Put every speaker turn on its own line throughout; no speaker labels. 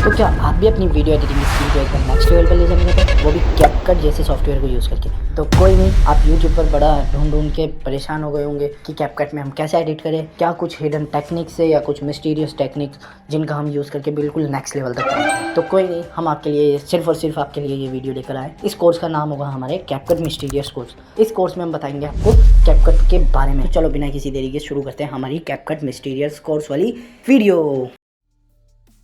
तो क्या आप भी अपनी वीडियो एडिटिंग स्किल को एकदम नेक्स्ट लेवल पर ले जाना चाहते हैं, वो भी कैपकट जैसे सॉफ्टवेयर को यूज़ करके? तो कोई नहीं, आप यूट्यूब पर बड़ा ढूंढ के परेशान हो गए होंगे कि कैपकट में हम कैसे एडिट करें, क्या कुछ हिडन टेक्निक्स है या कुछ मिस्टीरियस टेक्निक्स जिनका हम यूज़ करके बिल्कुल नेक्स्ट लेवल तक पहुँचे। तो कोई नहीं, हम आपके लिए सिर्फ और सिर्फ आपके लिए ये वीडियो लेकर आए। इस कोर्स का नाम होगा हमारे कैपकट मिस्टीरियस कोर्स। इस कोर्स में हम बताएंगे आपको कैपकट के बारे में। तो चलो बिना किसी देरी के शुरू करते हैं हमारी कैपकट मिस्टीरियस कोर्स वाली वीडियो।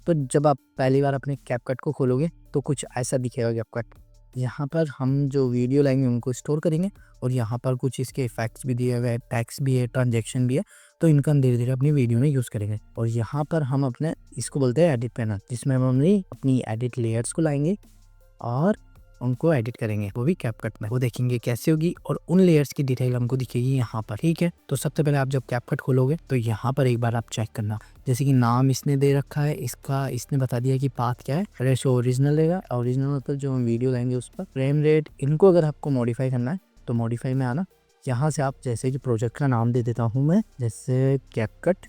तो जब आप पहली बार अपने कैपकट को खोलोगे तो कुछ ऐसा दिखेगा कैपकट। यहाँ पर हम जो वीडियो लाएंगे उनको स्टोर करेंगे और यहाँ पर कुछ इसके इफेक्ट्स भी दिए हुए हैं, टैक्स भी है, ट्रांजेक्शन भी है। तो इनका हम धीरे धीरे अपनी वीडियो में यूज़ करेंगे। और यहाँ पर हम अपने इसको बोलते हैं एडिट पैनल, जिसमें हम अपनी एडिट लेयर्स को लाएंगे और उनको एडिट करेंगे, वो भी कैपकट में। वो देखेंगे कैसे होगी और उन लेयर्स की डिटेल हमको दिखेगी यहाँ पर। ठीक है, तो सबसे पहले आप जब कैपकट खोलोगे तो यहाँ पर एक बार आप चेक करना, जैसे कि नाम इसने दे रखा है, इसका इसने बता दिया कि पाथ क्या है। रेशो ओरिजिनल लेगा, ओरिजिनल मतलब जो हम वीडियो लाएंगे उस पर। फ्रेम रेट, इनको अगर आपको मॉडिफाई करना है तो मॉडिफाई में आना। यहाँ से आप जैसे कि प्रोजेक्ट का नाम दे देता हूँ मैं, जैसे कैपकट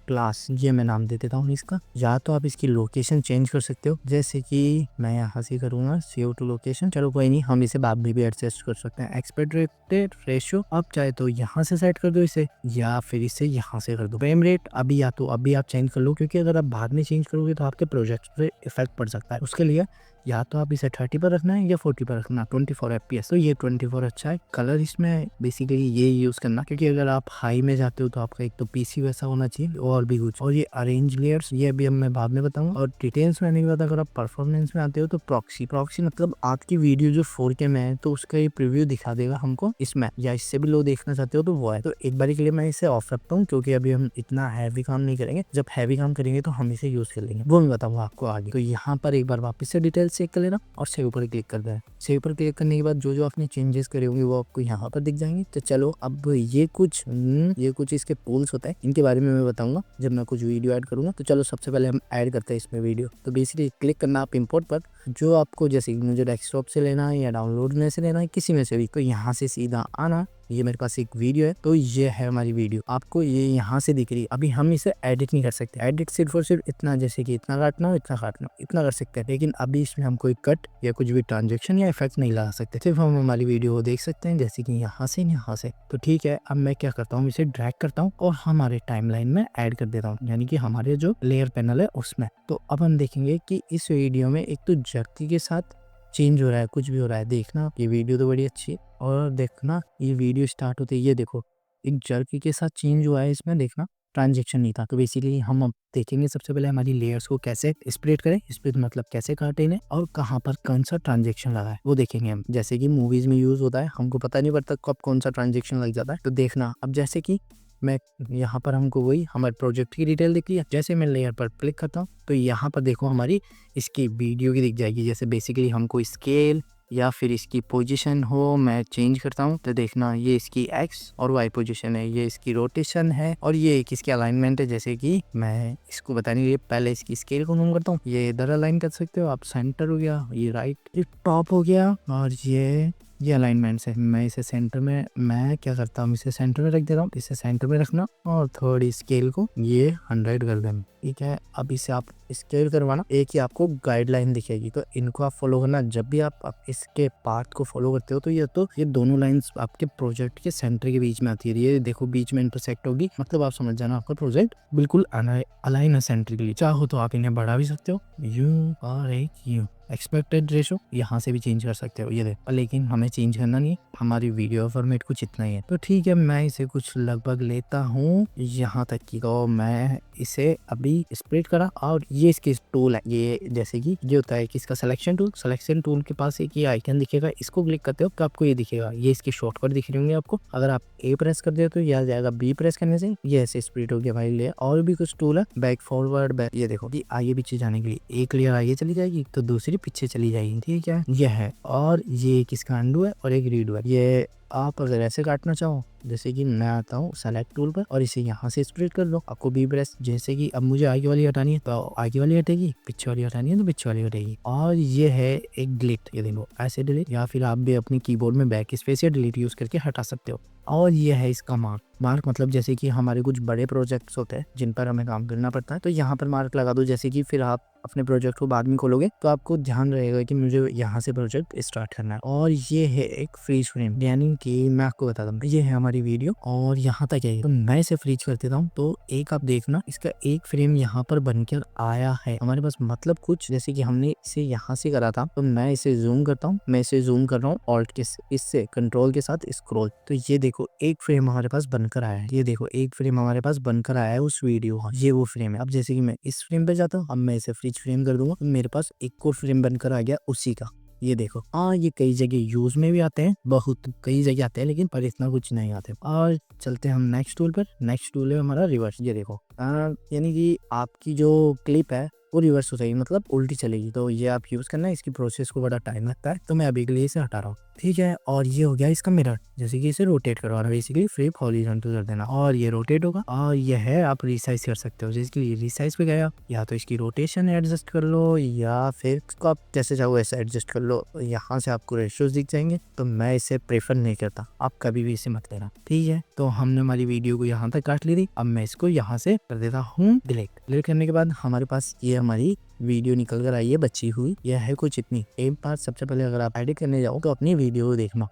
क्लास, ये मैं नाम दे देता हूँ इसका। या तो आप इसकी लोकेशन चेंज कर सकते हो, जैसे कि मैं यहाँ से करूँगा सेव टू लोकेशन। चलो कोई नहीं, हम इसे बाद में भी एडजस्ट कर सकते हैं। एक्सपेक्टेड रेशियो आप चाहे तो यहाँ से सेट कर दो इसे, या फिर इसे यहाँ से कर दो। फ्रेम रेट अभी या तो अभी आप चेंज कर लो, क्योंकि अगर आप बाद में चेंज करोगे तो आपके प्रोजेक्ट पे इफेक्ट पड़ सकता है। उसके लिए या तो आप इसे 30 पर रखना है या 40 पर रखना, 24 FPS। तो ये 24 अच्छा है। कलर इसमें बेसिकली ये यूज़ करना, क्योंकि अगर आप हाई में जाते हो तो आपका एक तो पीसी वैसा होना चाहिए और भी कुछ। और ये अरेंज लेयर्स, ये अभी मैं बाद में बताऊंगा। और डिटेल्स में आने के बाद अगर आप परफॉर्मेंस में आते हो तो प्रॉक्सी मतलब आपकी वीडियो जो 4K में है तो उसका ये प्रीव्यू दिखा देगा हमको इसमें, या इससे भी लो देखना चाहते हो तो वो है। तो एक बार के लिए मैं इसे ऑफ रखता हूँ, क्योंकि अभी हम इतना हैवी काम नहीं करेंगे। जब हैवी काम करेंगे तो हम इसे यूज कर लेंगे, वो मैं बताऊंगा आपको आगे। तो यहाँ पर एक बार वापस से डिटेल्स चेक कर लेना और सेव पर क्लिक कर देना। सेव पर क्लिक करने के बाद जो आपने चेंजेस करे होंगे वो आपको यहाँ पर दिख जाएंगे। तो चलो अब ये कुछ इसके टूल्स होते हैं, इनके बारे में मैं बताऊंगा जब मैं कुछ वीडियो ऐड करूंगा। तो चलो सबसे पहले हम ऐड करते हैं इसमें वीडियो। तो बेसिकली क्लिक करना आप इंपोर्ट पर, जो आपको जैसे मुझे डेस्कटॉप से लेना है या डाउनलोड में से लेना है, किसी में से भी। तो यहाँ से सीधा आना, ये मेरे पास एक वीडियो है, तो ये है हमारी वीडियो। आपको ये यहाँ से दिख रही है। अभी हम इसे एडिट नहीं कर सकते। एडिट सिर्फ और सिर्फ इतना, जैसे कि इतना काटना इतना कर सकते हैं। लेकिन अभी इसमें हम कोई कट या कुछ भी ट्रांजेक्शन या इफेक्ट नहीं लगा सकते। सिर्फ हम हमारी वीडियो को देख सकते हैं, जैसे कि यहाँ से। तो ठीक है, अब मैं क्या करता हूँ, इसे ड्रैग करता हूँ और हमारे टाइमलाइन में ऐड कर देता हूँ, यानी कि हमारे जो लेयर पैनल है उसमें। तो अब हम देखेंगे कि इस वीडियो में एक तो जर्की के साथ चेंज हो रहा है, कुछ भी हो रहा है। देखना ये वीडियो तो बड़ी अच्छी है, और देखना ये वीडियो स्टार्ट होते ये देखो एक जर्की के साथ चेंज हुआ है इसमें। देखना ट्रांजेक्शन नहीं था। तो बेसिकली हम अब देखेंगे सबसे पहले हमारी लेयर्स को कैसे स्प्लिट करें, स्प्लिट मतलब कैसे काटे इन्हें, और कहाँ पर कौन सा ट्रांजेक्शन लगा है वो देखेंगे हम। जैसे कि मूवीज में यूज होता है, हमको पता नहीं पड़ता कब कौन सा ट्रांजेक्शन लग जाता है। तो देखना अब जैसे कि मैं यहाँ पर हमको वही हमारे प्रोजेक्ट की डिटेल दिख रही है। जैसे मैं लेयर पर क्लिक करता हूँ तो यहाँ पर देखो हमारी इसकी वीडियो की दिख जाएगी। जैसे बेसिकली हमको स्केल या फिर इसकी पोजीशन हो, मैं चेंज करता हूँ तो देखना ये इसकी एक्स और वाई पोजीशन है, ये इसकी रोटेशन है, और ये एक इसकी अलाइनमेंट है। जैसे कि मैं इसको बताने के लिए पहले इसकी स्केल को जूम करता हूँ, ये इधर अलाइन कर सकते हो आप। सेंटर हो गया, ये राइट, ये टॉप हो गया, और ये अलाइनमेंट्स है। मैं इसे सेंटर में, मैं क्या करता हूँ इसे सेंटर में रख देता हूँ। इसे सेंटर में रखना और थोड़ी स्केल को ये 100 कर देना। ठीक है, अब इसे आप स्केल करवाना, एक ही आपको गाइडलाइन दिखेगी, तो इनको आप फॉलो करना। जब भी आप इसके पार्ट को फॉलो करते हो तो ये दोनों लाइंस आपके प्रोजेक्ट के सेंटर के बीच में आती है। ये देखो बीच में इंटरसेक्ट होगी, मतलब आप समझ जाना आपका प्रोजेक्ट बिल्कुल अलाइन है सेंट्रिकली। चाहो तो आप इन्हें बढ़ा भी सकते हो, यू और एक यू। एक्सपेक्टेड रेशो यहाँ से भी चेंज कर सकते हो, ये देखो। लेकिन हमें चेंज करना नहीं, हमारी वीडियो फॉर्मेट कुछ इतना ही है। तो ठीक है, मैं इसे कुछ लगभग लेता हूँ यहाँ तक की। तो मैं इसे अभी स्प्लिट करा, और ये इसकी टूल है। ये जैसे कि ये होता है कि इसका सिलेक्शन टूल के पास एक ये आइकन दिखेगा, इसको क्लिक करते हो तो आपको ये दिखेगा। ये इसके शॉर्टकट दिख रहे होंगे आपको। अगर आप ए प्रेस कर दे तो यह आ जाएगा, बी प्रेस करने से ये ऐसे स्प्लिट हो गया भाई ले। और भी कुछ टूल है, बैक फॉरवर्ड बैक, ये देखो ये आगे पीछे जाने के लिए एक लेयर आगे चली जाएगी तो दूसरी पीछे चली जाएगी, ठीक है। ये है, और ये एक इसका अंडू है और एक रीडू है। ये आप अगर ऐसे काटना चाहो, जैसे कि मैं आता हूँ सेलेक्ट टूल पर और इसे यहाँ से स्प्लिट कर लो। आपको बी प्रेस, जैसे कि अब मुझे आगे वाली हटानी है तो आगे वाली हटेगी, पीछे वाली हटानी है तो पीछे वाली हटेगी। और ये है एक डिलीट, ये देखो ऐसे डिलीट, या फिर आप भी अपने कीबोर्ड में बैक स्पेस या डिलीट यूज करके हटा सकते हो। और ये है इसका मार्क मतलब जैसे कि हमारे कुछ बड़े प्रोजेक्ट्स होते हैं जिन पर हमें काम करना पड़ता है, तो यहाँ पर मार्क लगा दो। जैसे कि फिर आप अपने प्रोजेक्ट को बाद में खोलोगे तो आपको ध्यान रहेगा कि मुझे यहाँ से प्रोजेक्ट स्टार्ट करना है। और ये है एक फ्रीज फ्रेम, यानी कि मैं आपको बताता हूँ, ये है हमारी वीडियो और यहाँ तक है, तो मैं इसे फ्रीज कर देता हूँ। तो एक आप देखना, इसका एक फ्रेम यहाँ पर बनकर आया है हमारे पास, मतलब कुछ जैसे कि हमने इसे यहाँ से करा था। तो मैं इसे जूम करता हूँ, मैं इसे जूम कर रहा हूँ ऑल्ट के इससे कंट्रोल के साथ स्क्रॉल, तो ये देखो एक फ्रेम हमारे पास बनकर आया है। ये देखो एक फ्रेम हमारे पास बनकर आया है उस वीडियो का, ये वो फ्रेम है। अब जैसे कि मैं इस फ्रेम पे जाता हूँ, अब मैं इसे फ्रीज फ्रेम कर दूंगा, तो मेरे पास एक और फ्रेम बनकर आ गया उसी का। ये देखो, ये कई जगह यूज में भी आते हैं, बहुत कई जगह आते हैं, लेकिन पर इतना कुछ नहीं आते। और चलते हैं हम नेक्स्ट टूल पर। नेक्स्ट टूल है हमारा रिवर्स। ये देखो यानी कि आपकी जो क्लिप है वो रिवर्स हो जाएगी, मतलब उल्टी चलेगी। तो ये आप यूज करना है, इसकी प्रोसेस को बड़ा टाइम लगता है, तो मैं अभी के लिए इसे हटा रहा हूँ, ठीक है। और ये हो गया इसका मिरर, जैसे कि इसे रोटेट करवाना, बेसिकली फ्लिप हॉरिजॉन्टल कर देना, और ये रोटेट होगा। और ये है आप रिसाइज कर सकते हो, जैसे कि रिसाइज पे गया, या तो इसकी रोटेशन एडजस्ट कर लो, या फिर इसको आप जैसे चाहो ऐसे एडजस्ट कर लो। यहाँ से आपको रेशियोज दिख जाएंगे, तो मैं इसे प्रेफर नहीं करता, आप कभी भी इसे मत लेना, ठीक है। तो हमने हमारी वीडियो को यहाँ तक काट ली थी, अब मैं इसको यहाँ से कर देता हूँ डिलीट करने के बाद हमारे पास ये हमारी वीडियो निकल कर आई है बची हुई। यह है कुछ इतनी। एक बात सबसे पहले अगर आप एडिट करने जाओ तो अपनी वीडियो को देखना,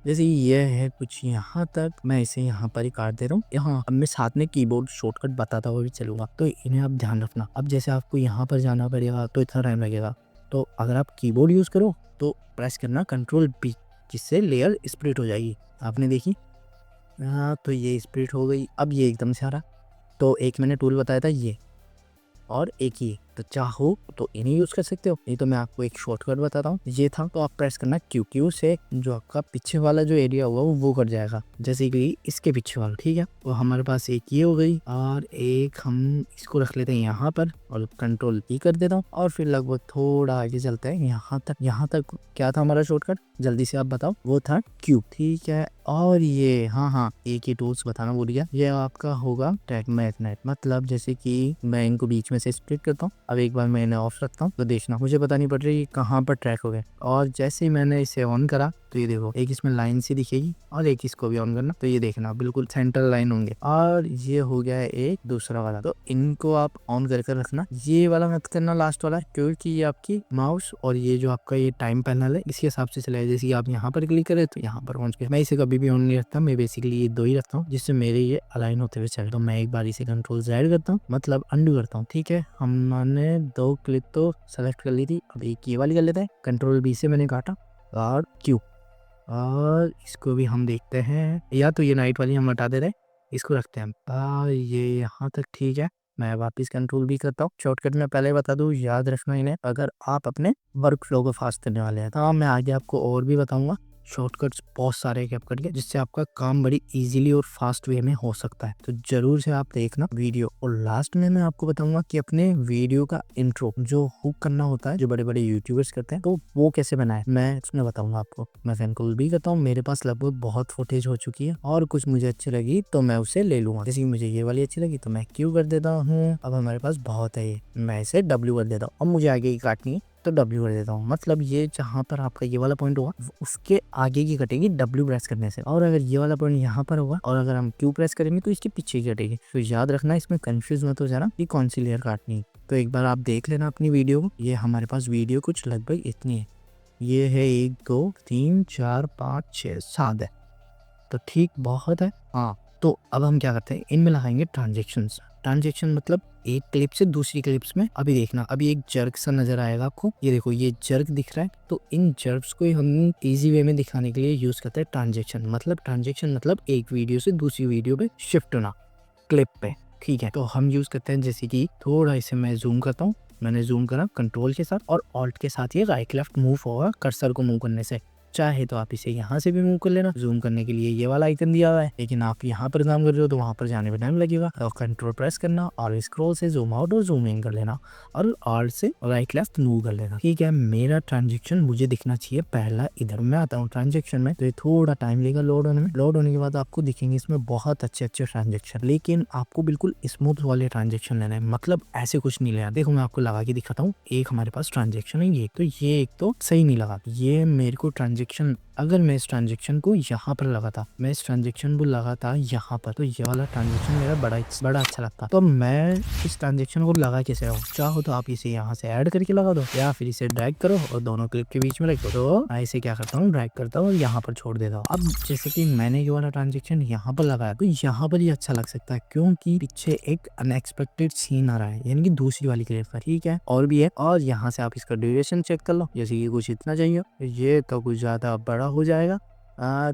जैसे ये है कुछ यहाँ तक, मैं इसे यहाँ पर ही काट दे रहा हूँ। यहाँ अब मैं साथ में कीबोर्ड शॉर्टकट बताता हुआ भी चलूंगा, तो इन्हें आप ध्यान रखना। अब जैसे आपको यहाँ पर जाना पड़ेगा तो इतना टाइम लगेगा, तो अगर आप कीबोर्ड यूज करो तो प्रेस करना Ctrl+B, जिससे लेयर स्प्लिट हो जाएगी। आपने देखी, तो ये स्प्लिट हो गई। अब ये एकदम से आ रहा, तो एक मैंने टूल बताया था ये, और एक ही, तो चाहो तो इन्हें यूज कर सकते हो, नहीं तो मैं आपको एक शॉर्टकट बताता हूँ। ये था, तो आप प्रेस करना क्यू से जो आपका पीछे वाला जो एरिया हुआ वो कट जाएगा, जैसे कि इसके पीछे वाला, ठीक है। तो हमारे पास एक ये हो गई, और एक हम इसको रख लेते हैं यहाँ पर और Ctrl+E कर देता हूँ, और फिर लगभग थोड़ा आगे चलते हैं यहाँ तक। यहाँ तक क्या था हमारा शॉर्टकट, जल्दी से आप बताओ। वो था क्यू, ठीक है। और ये हाँ एक ही टूल्स बताना भूल गया, ये आपका होगा ट्रैक मैग्नेट, मतलब जैसे कि मैं इनको बीच में से स्प्लिट करता हूँ। अब एक बार मैं इन्हें ऑफ रखता हूँ, तो देखना मुझे पता नहीं पड़ रही कहाँ पर ट्रैक हो गए। और जैसे ही मैंने इसे ऑन करा तो ये देखो एक इसमें लाइन सी दिखेगी, और एक इसको भी ऑन करना, तो ये देखना बिल्कुल सेंटर लाइन होंगे। और ये हो गया है एक दूसरा वाला, तो इनको आप ऑन करके रखना। ये वाला मत करना लास्ट वाला, क्योंकि ये आपकी माउस और ये जो आपका ये टाइम पैनल है इसके हिसाब से चलाए। जैसे आप यहाँ पर क्लिक करें तो यहाँ पर पहुंच गए। मैं इसे कभी भी ऑन नहीं रखता, मैं बेसिकली ये दो ही रखता हूँ जिससे मेरे ये अलाइन होते हुए चले। तो मैं एक बार इसे Ctrl+Z करता हूँ, मतलब अंडू करता हूँ, ठीक है। हमने दो क्लिप तो सेलेक्ट कर ली थी, अब एक ये वाली कर लेते हैं। Ctrl+B से मैंने काटा, और क्यू, और इसको भी हम देखते हैं, या तो ये नाइट वाली हम हटा दे रहे, इसको रखते हैं हम। ये यहाँ तक ठीक है। मैं वापस Ctrl+B करता हूँ। शॉर्टकट में पहले बता दूँ, याद रखना इन्हें अगर आप अपने वर्क फ्लो को फास्ट करने वाले हैं। तो मैं आगे आपको और भी बताऊंगा शॉर्टकट्स बहुत सारे कैपकट के, जिससे आपका काम बड़ी इजीली और फास्ट वे में हो सकता है। तो जरूर से आप देखना वीडियो। और लास्ट में मैं आपको बताऊंगा कि अपने वीडियो का इंट्रो जो हुक करना होता है, जो बड़े बड़े यूट्यूबर्स करते हैं, तो वो कैसे बनाए मैं इसमें बताऊंगा आपको। मैं Ctrl+B करता हूँ, मेरे पास लगभग बहुत फुटेज हो चुकी है, और कुछ मुझे अच्छी लगी तो मैं उसे ले लूंगा। जैसे कि मुझे ये वाली अच्छी लगी तो मैं क्यू कर देता हूँ। अब हमारे पास बहुत है, ये मैं इसे W कर देता हूँ। अब मुझे आगे की काटनी है तो W कर देता हूँ, मतलब ये जहाँ पर आपका ये वाला पॉइंट होगा उसके आगे की कटेगी W प्रेस करने से। और अगर ये वाला पॉइंट यहाँ पर होगा और अगर हम Q प्रेस करेंगे तो इसके पीछे की कटेगी। तो याद रखना, इसमें कंफ्यूज मत हो जाना कि कौन सी लेयर काटनी है। तो एक बार आप देख लेना अपनी वीडियो को। ये हमारे पास वीडियो कुछ लगभग इतनी है, ये है 1 2 3 4 5 6 7 है, तो ठीक बहुत है। हाँ, तो अब हम क्या करते हैं, इनमें लगाएंगे ट्रांजेक्शन, मतलब एक क्लिप से दूसरी क्लिप्स में। अभी देखना, अभी एक जर्क सा नजर आएगा आपको, ये देखो ये जर्क दिख रहा है। तो इन जर्क्स को हम इजी वे में दिखाने के लिए यूज करते हैं ट्रांजेक्शन। मतलब एक वीडियो से दूसरी वीडियो पे शिफ्ट होना क्लिप पे, ठीक है। तो हम यूज करते हैं, जैसे कि थोड़ा इसे मैं जूम करता हूँ, मैंने जूम करा कंट्रोल के साथ, और ऑल्ट के साथ ये राइट लेफ्ट मूव होगा कर्सर को मूव करने से। चाहे तो आप इसे यहाँ से भी मूव कर लेना। जूम करने के लिए ये वाला आइकन दिया हुआ है, लेकिन आप यहाँ पर काम कर रहे हो तो वहाँ पर जाने में टाइम लगेगा। और कंट्रोल प्रेस करना और स्क्रॉल से जूम आउट और जूम इन कर लेना और आर्ट से राइट लेफ्ट मूव कर लेना। ठीक है, मेरा ट्रांजेक्शन मुझे दिखना चाहिए पहला इधर। मैं आता हूँ ट्रांजेक्शन में, तो ये थोड़ा टाइम लेगा लोड होने में। लोड होने के बाद आपको दिखेंगे इसमें बहुत अच्छे ट्रांजेक्शन, लेकिन आपको बिल्कुल स्मूथ वाले ट्रांजेक्शन लेना है, मतलब ऐसे कुछ नहीं लेना। देखो मैं आपको लगा के दिखाता हूँ। एक हमारे पास ट्रांजेक्शन है ये, तो ये एक तो सही नहीं लगा। ये मेरे को ट्रांजेक्शन, अगर मैं इस ट्रांजेक्शन को यहाँ पर लगाता, मैं इस ट्रांजेक्शन को लगाता यहाँ पर, तो ये वाला ट्रांजेक्शन मेरा बड़ा अच्छा लगता। तो मैं इस ट्रांजेक्शन को लगा कैसे रहा हूँ, चाहो तो आप इसे यहाँ से ऐड करके लगा दो, या फिर इसे ड्रैग करो और दोनों क्लिप के बीच में रख दो। तो मैं इसे क्या करता हूँ, ड्रैग करता हूँ और यहाँ पर छोड़ देता हूँ। अब जैसे कि मैंने ये वाला ट्रांजेक्शन यहाँ पर लगाया, तो यहाँ पर ही अच्छा लग सकता है, क्योंकि पीछे एक अनएक्सपेक्टेड सीन आ रहा है, यानी कि दूसरी वाली क्लिप का। ठीक है, और भी है, और यहाँ से आप इसका ड्यूरेशन चेक कर लो, जैसे कि कुछ इतना चाहिए, ये तो कुछ ज्यादा बड़ा हो जाएगा।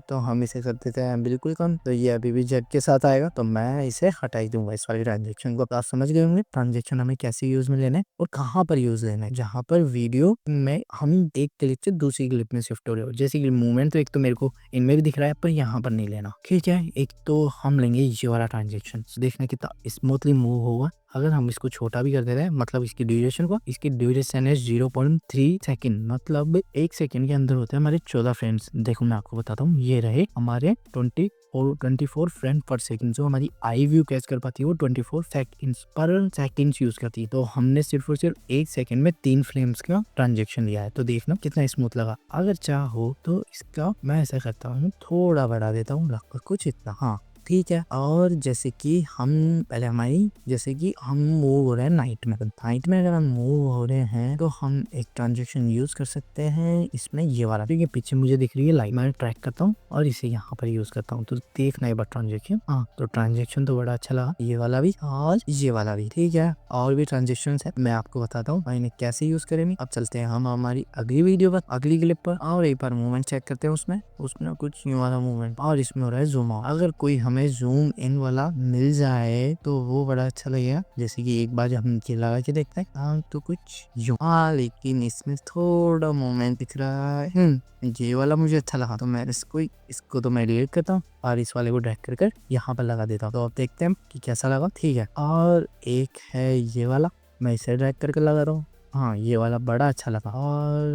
तो हम इसे कर देते हैं बिल्कुल कम, तो ये अभी भी जेड के साथ आएगा, तो मैं इसे हटा ही दूंगा इस वाले ट्रांजेक्शन को। आप समझ गए होंगे ट्रांजेक्शन हमें कैसे यूज में लेना है और कहाँ पर यूज लेना है। जहाँ पर वीडियो में हम एक क्लिप से दूसरी क्लिप में शिफ्ट हो रहे हो, जैसे कि मूवमेंट तो एक तो मेरे को इनमें भी दिख रहा है, पर यहाँ पर नहीं लेना। ठीक है, एक तो हम लेंगे ये वाला ट्रांजेक्शन, देखना कितना स्मूथली मूव होगा। अगर हम इसको छोटा भी कर देते हैं, मतलब इसकी ड्यूरेशन को, इसकी ड्यूरेशन है 0.3 सेकंड, मतलब 1 सेकंड के अंदर होते हैं हमारे 14 फ्रेम्स। देखो मैं आपको बताता हूँ, ये रहे हमारे 24 फ्रेम पर सेकंड। जो हमारी आई व्यू कैच कर पाती है वो 24 सेकंड्स पर सेकंड यूज करती है। तो हमने सिर्फ और सिर्फ 1 सेकंड में 3 फ्रेम्स का ट्रांजेक्शन लिया है, तो देखना कितना स्मूथ लगा। अगर चाहो तो इसका मैं ऐसा करता हूँ, थोड़ा बढ़ा देता हूँ, लगभग कुछ इतना, हाँ ठीक है। और जैसे कि हम पहले हमारी, जैसे कि हम मूव हो रहे हैं नाइट में, नाइट में अगर हम मूव हो रहे हैं तो हम एक ट्रांजेक्शन यूज कर सकते हैं इसमें, ये वाला। ठीक है, पीछे मुझे दिख रही है लाइट, मैं ट्रैक करता हूँ और इसे यहाँ पर यूज करता हूँ, तो देखना एक बार ट्रांजेक्शन। हाँ, तो ट्रांजेक्शन तो बड़ा अच्छा लगा, ये वाला भी और ये वाला भी। ठीक है, और भी ट्रांजेक्शन है, मैं आपको बताता हूँ इन्हें कैसे यूज करेंगे। अब चलते हैं हम हमारी अगली वीडियो पर, अगली क्लिप पर, और एक बार मूवमेंट चेक करते हैं। उसमें कुछ न्यू वाला मूवमेंट, और इसमें हो रहा है जूम आउट। अगर कोई हमें जूम इन वाला मिल जाए तो वो बड़ा अच्छा लगेगा। जैसे कि एक बार हम ये लगा के देखते हैं, तो कुछ यूं, लेकिन इसमें थोड़ा मोमेंट दिख रहा है। ये वाला मुझे अच्छा लगा, तो मैं इसको तो मैं डिलीट करता हूँ और इस वाले को ड्रैग कर यहाँ पर लगा देता हूँ। तो अब देखते हैं कि कैसा लगा। ठीक है, और एक है ये वाला, मैं इसे ड्रैग करके लगा रहा हूँ। हाँ, ये वाला बड़ा अच्छा लगा।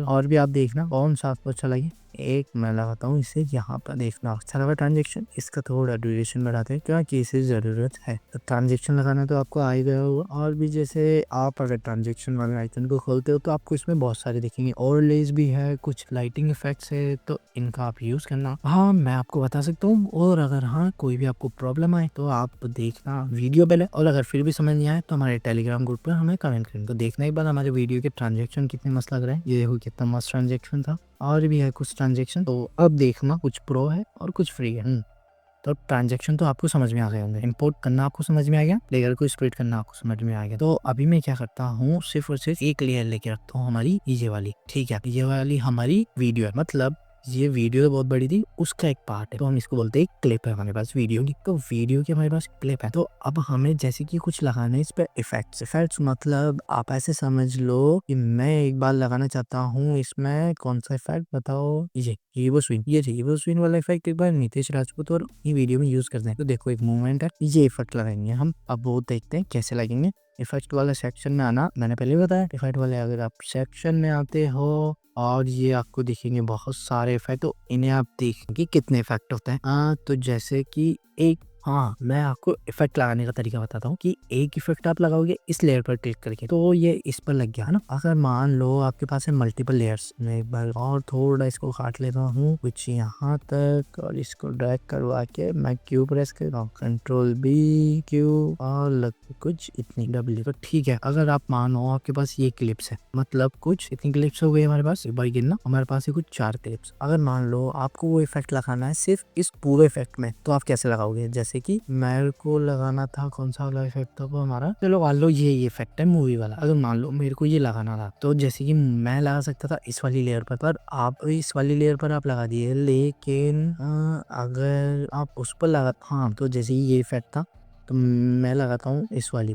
और भी आप देखना कौन सा आपको अच्छा लगे। एक मैं लगाता हूँ इसे यहाँ पर, देखना अच्छा लगा ट्रांजेक्शन। इसका थोड़ा ड्यूरेशन बढ़ाते हैं क्योंकि इसे जरूरत है। तो ट्रांजेक्शन लगाना तो आपको आ ही गया होगा। और भी जैसे आप अगर ट्रांजेक्शन वाले आइकन को खोलते हो तो आपको इसमें बहुत सारे दिखेंगे, ओवरलेज भी है, कुछ लाइटिंग इफेक्ट्स है, तो इनका आप यूज करना। हाँ, मैं आपको बता सकता हूँ। और अगर हाँ कोई भी आपको प्रॉब्लम आए तो आप देखना वीडियो पहले, और अगर फिर भी समझ नहीं आए तो हमारे टेलीग्राम ग्रुप पर हमें कमेंट करें। तो देखना एक बार हमारे वीडियो के ट्रांजेक्शन कितने मस्त लग रहे हैं। ये देखो कितना मस्त ट्रांजेक्शन था। और भी है कुछ ट्रांजेक्शन, तो अब देखना कुछ प्रो है और कुछ फ्री है। तो ट्रांजेक्शन तो आपको समझ में आ गए होंगे, इंपोर्ट करना आपको समझ में आ गया, लेयर को स्प्लिट करना आपको समझ में आ गया। तो अभी मैं क्या करता हूँ, सिर्फ और सिर्फ एक लेयर लेके रखता हूँ हमारी ये वाली। ठीक है, ये वाली हमारी वीडियो है, मतलब ये वीडियो तो बहुत बड़ी थी, उसका एक पार्ट है, तो हम इसको बोलते हैं क्लिप है हमारे पास वीडियो की। तो वीडियो की हमारे पास क्लिप है, तो अब हमें जैसे कि कुछ लगाना है इस पे इफेक्ट्स, मतलब आप ऐसे समझ लो कि मैं एक बार लगाना चाहता हूँ इसमें कौन सा इफेक्ट बताओ, ये हीरो स्विन वाला इफेक्ट एक बार नीतीश राजपूत और ये वीडियो में यूज करते हैं। तो देखो एक मूवमेंट है, ये इफेक्ट लगाएंगे हम। अब वो देखते हैं कैसे लगेंगे। इफेक्ट वाले सेक्शन में आना, मैंने पहले बताया इफेक्ट वाले अगर आप सेक्शन में आते हो और ये आपको दिखेंगे बहुत सारे इफेक्ट, तो इन्हें आप देखेंगे कितने इफेक्ट होते हैं। तो जैसे कि एक, हाँ मैं आपको इफेक्ट लगाने का तरीका बताता हूँ कि एक इफेक्ट आप लगाओगे इस लेयर पर क्लिक करके, तो ये इस पर लग गया है ना। अगर मान लो आपके पास है मल्टीपल लेयर्स, मैं एक बार और थोड़ा इसको काट लेता हूँ कुछ यहाँ तक, और इसको ड्रैग करवा के मैं क्यू प्रेस कर रहा हूँ, कंट्रोल बी क्यू, और लग कुछ इतनी डब्ल्यू। तो ठीक है, अगर आप मानो आपके पास ये क्लिप्स है, मतलब कुछ इतनी क्लिप्स हो गई हमारे पास, एक बार गिनना, हमारे पास है कुछ 4 क्लिप्स। अगर मान लो आपको वो इफेक्ट लगाना है सिर्फ इस पूरे इफेक्ट में, तो आप कैसे लगाओगे। जैसे कि मेरे को लगाना था, कौन सा वाला इफेक्ट था वो हमारा, चलो मान लो ये इफेक्ट है मूवी वाला। अगर मान लो मेरे को ये लगाना था, तो जैसे कि मैं लगा सकता था इस वाली लेयर पर आप इस वाली लेयर पर आप लगा दिए, लेकिन अगर आप उस पर लगा, हाँ तो जैसे ये इफेक्ट था तो मैं लगाता हूँ इस वाली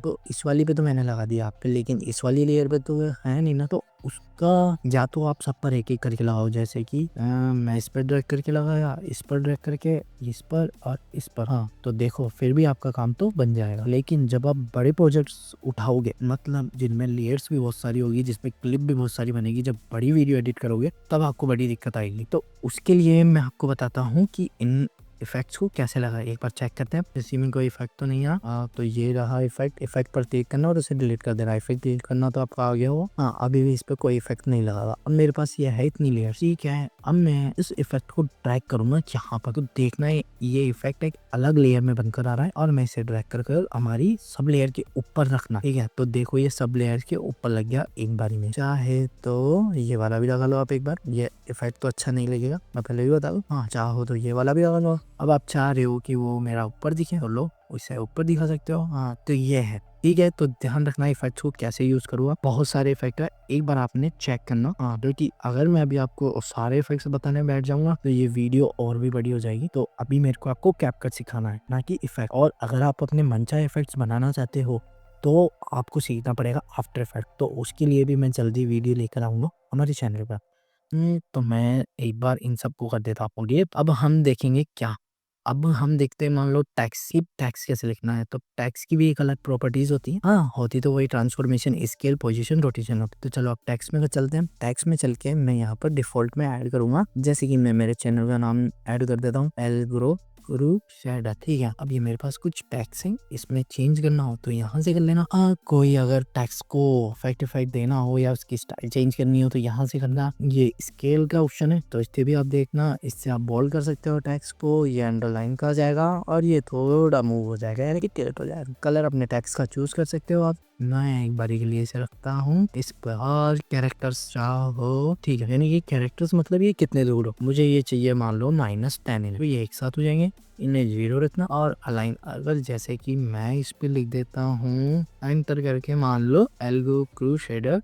पे, तो मैंने लगा दिया आप पे, लेकिन इस वाली लेयर पे तो है नहीं ना। तो उसका या तो आप सब पर एक एक करके लगाओ, जैसे कि मैं इस पर ड्रैग करके लगाया, इस पर ड्रैग करके, इस पर और इस पर। हाँ तो देखो फिर भी आपका काम तो बन जाएगा। लेकिन जब आप बड़े प्रोजेक्ट्स उठाओगे, मतलब जिनमें लेयर्स भी बहुत सारी होगी, जिसमें क्लिप भी बहुत सारी बनेगी, जब बड़ी वीडियो एडिट करोगे तब आपको बड़ी दिक्कत आएगी। तो उसके लिए मैं आपको बताता हूँ कि इन इफेक्ट्स को कैसे लगाए। एक बार चेक करते हैं, इसी में कोई इफेक्ट तो नहीं आ तो ये रहा इफेक्ट पर क्लिक करना और उसे डिलीट कर देना। इफेक्ट डिलीट करना तो आपका आ गया हो। हाँ अभी भी इस पर कोई इफेक्ट नहीं लगा हुआ। अब मेरे पास ये है इतनी लेयर, ठीक है। अब मैं इस इफेक्ट को ड्रैग करूंगा यहाँ पर, तो देखना है ये इफेक्ट एक अलग लेयर में बनकर आ रहा है और मैं इसे ड्रैग कर हमारी सब लेयर के ऊपर रखना, ठीक है। तो देखो ये सब लेयर के ऊपर लग गया एक बारी में। चाहे तो ये वाला भी लगा लो आप एक बार, ये इफेक्ट तो अच्छा नहीं लगेगा, मैं पहले भी बता दूं। हाँ चाहो तो ये वाला भी लगा लो। अब आप चाह रहे हो कि वो मेरा ऊपर दिखे, तो लो उसे ऊपर दिखा सकते हो। हाँ तो ये है, ठीक है। तो ध्यान रखना इफेक्ट्स को कैसे यूज करूँगा, बहुत सारे इफेक्ट है, एक बार आपने चेक करना। हाँ क्योंकि अगर मैं अभी आपको सारे इफेक्ट्स बताने बैठ जाऊंगा तो ये वीडियो और भी बड़ी हो जाएगी। तो अभी मेरे को आपको कैपकट सिखाना है, ना कि इफेक्ट। और अगर आप अपने मनचाहे इफेक्ट्स बनाना चाहते हो तो आपको सीखना पड़ेगा आफ्टर इफेक्ट। तो उसके लिए भी मैं जल्दी वीडियो लेकर आऊंगा हमारे चैनल पर। तो मैं एक बार इन सबको कर देता हूँ ये। अब हम देखेंगे क्या, अब हम देखते हैं, मान लो टैक्स कैसे लिखना है। तो टैक्स की भी एक अलग प्रॉपर्टीज होती है। हाँ होती तो वही ट्रांसफॉर्मेशन, स्केल, पोजीशन, रोटेशन होती। तो चलो अब टैक्स में चलते हैं। टैक्स में चल के मैं यहाँ पर डिफॉल्ट में ऐड करूंगा, जैसे कि मैं मेरे चैनल का नाम ऐड कर देता हूँ, एल्ग्रो गुरु शेडा, ठीक है। अब ये मेरे पास कुछ टैक्स हैं, इसमें चेंज करना हो तो यहाँ से कर लेना। कोई अगर टैक्स को इफेक्ट देना हो या उसकी स्टाइल चेंज करनी हो तो यहाँ से करना। ये स्केल का ऑप्शन है तो इससे भी आप देखना, इससे आप बोल्ड कर सकते हो टैक्स को, ये अंडरलाइन का जाएगा और ये थोड़ा मूव हो जाएगा, यानी कि टिल्ट हो जाएगा। कलर अपने टैक्स का चूज कर सकते हो आप। मैं एक बारी के लिए इसे रखता हूँ इस पर। कैरेक्टर्स चाहो, ठीक है, यानी कि कैरेक्टर्स मतलब ये कितने दूर हो, मुझे ये चाहिए मान लो -10, तो ये एक साथ हो जाएंगे, इन्हें 0 रखना। और अलाइन, अगर जैसे कि मैं इस पे लिख देता हूँ एंटर करके, मान लो एल्गो क्रू शेडर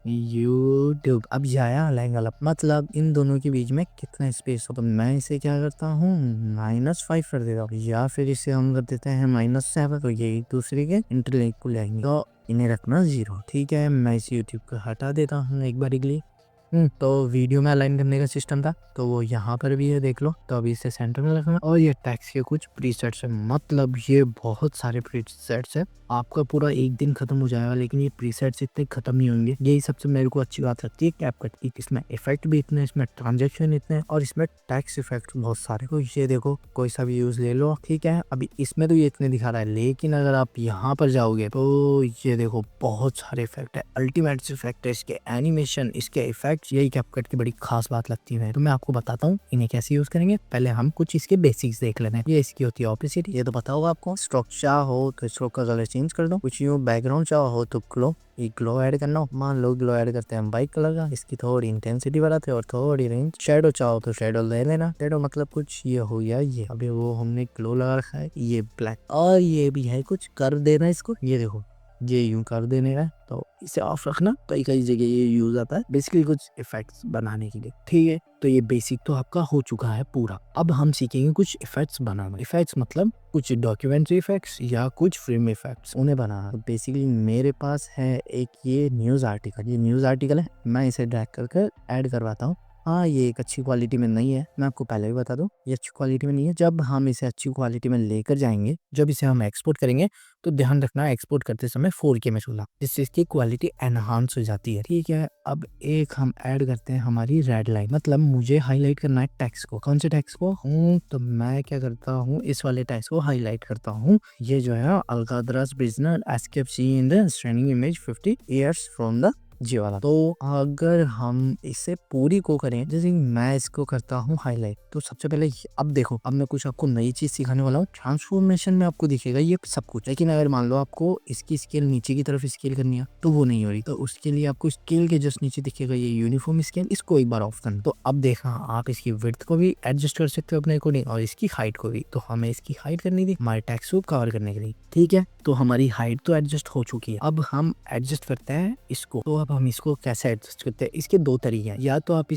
यूट्यूब, अब जाया अलाइन गलत, मतलब इन दोनों के बीच में कितना स्पेस हो। तो मैं इसे क्या करता हूँ -5 कर देता हूँ, या फिर इसे हम कर देते हैं -7। तो ये एक दूसरे के इंटरलिंक को लेंगे, तो इन्हें रखना 0, ठीक है। मैं इस यूट्यूब को हटा देता हूँ एक बार के लिए। तो वीडियो में अलाइन करने का सिस्टम था तो वो यहाँ पर भी है, देख लो। तो अभी इसे सेंटर में रखना। और ये टैक्स के कुछ प्रीसेट्स है, मतलब ये बहुत सारे प्रीसेट्स है, आपका पूरा एक दिन खत्म हो जाएगा, लेकिन ये प्रीसेट्स इतने खत्म नहीं होंगे। यही सबसे मेरे को अच्छी बात लगती है कैपकट की, इसमें इफेक्ट भी इतने, इसमें ट्रांजेक्शन इतने, और इसमें टैक्स इफेक्ट बहुत सारे। तो ये देखो कोई सा भी यूज ले लो, ठीक है। अभी इसमें तो ये इतने दिखा रहा है, लेकिन अगर आप यहाँ पर जाओगे तो ये देखो बहुत सारे इफेक्ट है, अल्टीमेट इफेक्ट है, इसके एनिमेशन, इसके इफेक्ट, यही कैपकट की बड़ी खास बात लगती है। तो मैं आपको बताता हूँ इन्हें कैसे यूज करेंगे। पहले हम कुछ इसके बेसिक्स देख लेते हैं। ये इसकी होती है ऑपोसिट, ये तो पता होगा आपको। स्ट्रोक चाहो तो स्ट्रोक का कलर चेंज कर दो, कुछ यूँ बैकग्राउंड चाहो तो ग्लो, ये ग्लो ऐड करना हो, मान लो ग्लो ऐड करते हैं हम वाइट कलर का, इसकी थोड़ी इंटेंसिटी बढ़ाते हैं और थोड़ी रेंज। शेडो चाहो तो शेडो ले लेना, शेडो मतलब कुछ ये हो गया, ये अभी वो हमने ग्लो लगा रखा है, ये ब्लैक, और ये भी है कुछ कर देना इसको, ये देखो ये यूं कर देने का, तो इसे ऑफ रखना। कई कई जगह ये यूज आता है बेसिकली कुछ इफेक्ट्स बनाने के लिए, ठीक है। तो ये बेसिक तो आपका हो चुका है पूरा। अब हम सीखेंगे कुछ इफेक्ट्स बनाना। इफेक्ट्स मतलब कुछ डॉक्यूमेंट्री इफेक्ट्स या कुछ फिल्म इफेक्ट्स, उन्हें बनाना। तो बेसिकली मेरे पास है एक ये न्यूज आर्टिकल, ये न्यूज आर्टिकल है, मैं इसे ड्रैग करके ऐड करवाता हूँ। हाँ ये एक अच्छी क्वालिटी में नहीं है, मैं आपको पहले भी बता दूं, ये अच्छी क्वालिटी में नहीं है। जब हम इसे अच्छी क्वालिटी में लेकर जाएंगे, जब इसे हम एक्सपोर्ट करेंगे, तो ध्यान रखना एक्सपोर्ट करते समय 4K में चलना, जिससे इसकी क्वालिटी एनहांस हो जाती है, ठीक है। अब एक हम ऐड करते हैं हमारी रेड लाइन, मतलब मुझे हाईलाइट करना है टेक्स्ट को। कौन से टेक्स्ट को? तो मैं क्या करता हूँ, इस वाले टेक्स्ट को हाईलाइट करता हूँ। ये जो है Alcatraz prisoner escape see in the straining image 50 years from the जी वाला। तो अगर हम इसे पूरी को करें, जैसे मैं इसको करता हूँ हाईलाइट, तो सबसे पहले अब देखो, अब मैं कुछ आपको नई चीज सिखाने वाला हूँ। ट्रांसफॉर्मेशन में आपको दिखेगा ये सब कुछ, लेकिन अगर मान लो आपको इसकी स्केल नीचे की तरफ स्केल करनी है तो वो नहीं हो रही, तो उसके लिए आपको स्केल के जस्ट नीचे दिखेगा ये यूनिफॉर्म स्केल, इसको एक बार ऑफ करना। तो अब देखा, आप इसकी विड्थ को भी एडजस्ट कर सकते हो अपने अकॉर्डिंग और इसकी हाइट को भी। तो हमें इसकी हाइट करनी थी हमारे टेक्स्ट को कवर करने के लिए, ठीक है। तो हमारी हाइट तो एडजस्ट हो चुकी है, अब हम एडजस्ट करते हैं इसको। तो अब हम इसको कैसे एडजस्ट करते हैं, इसके दो तरीके हैं, या तो आप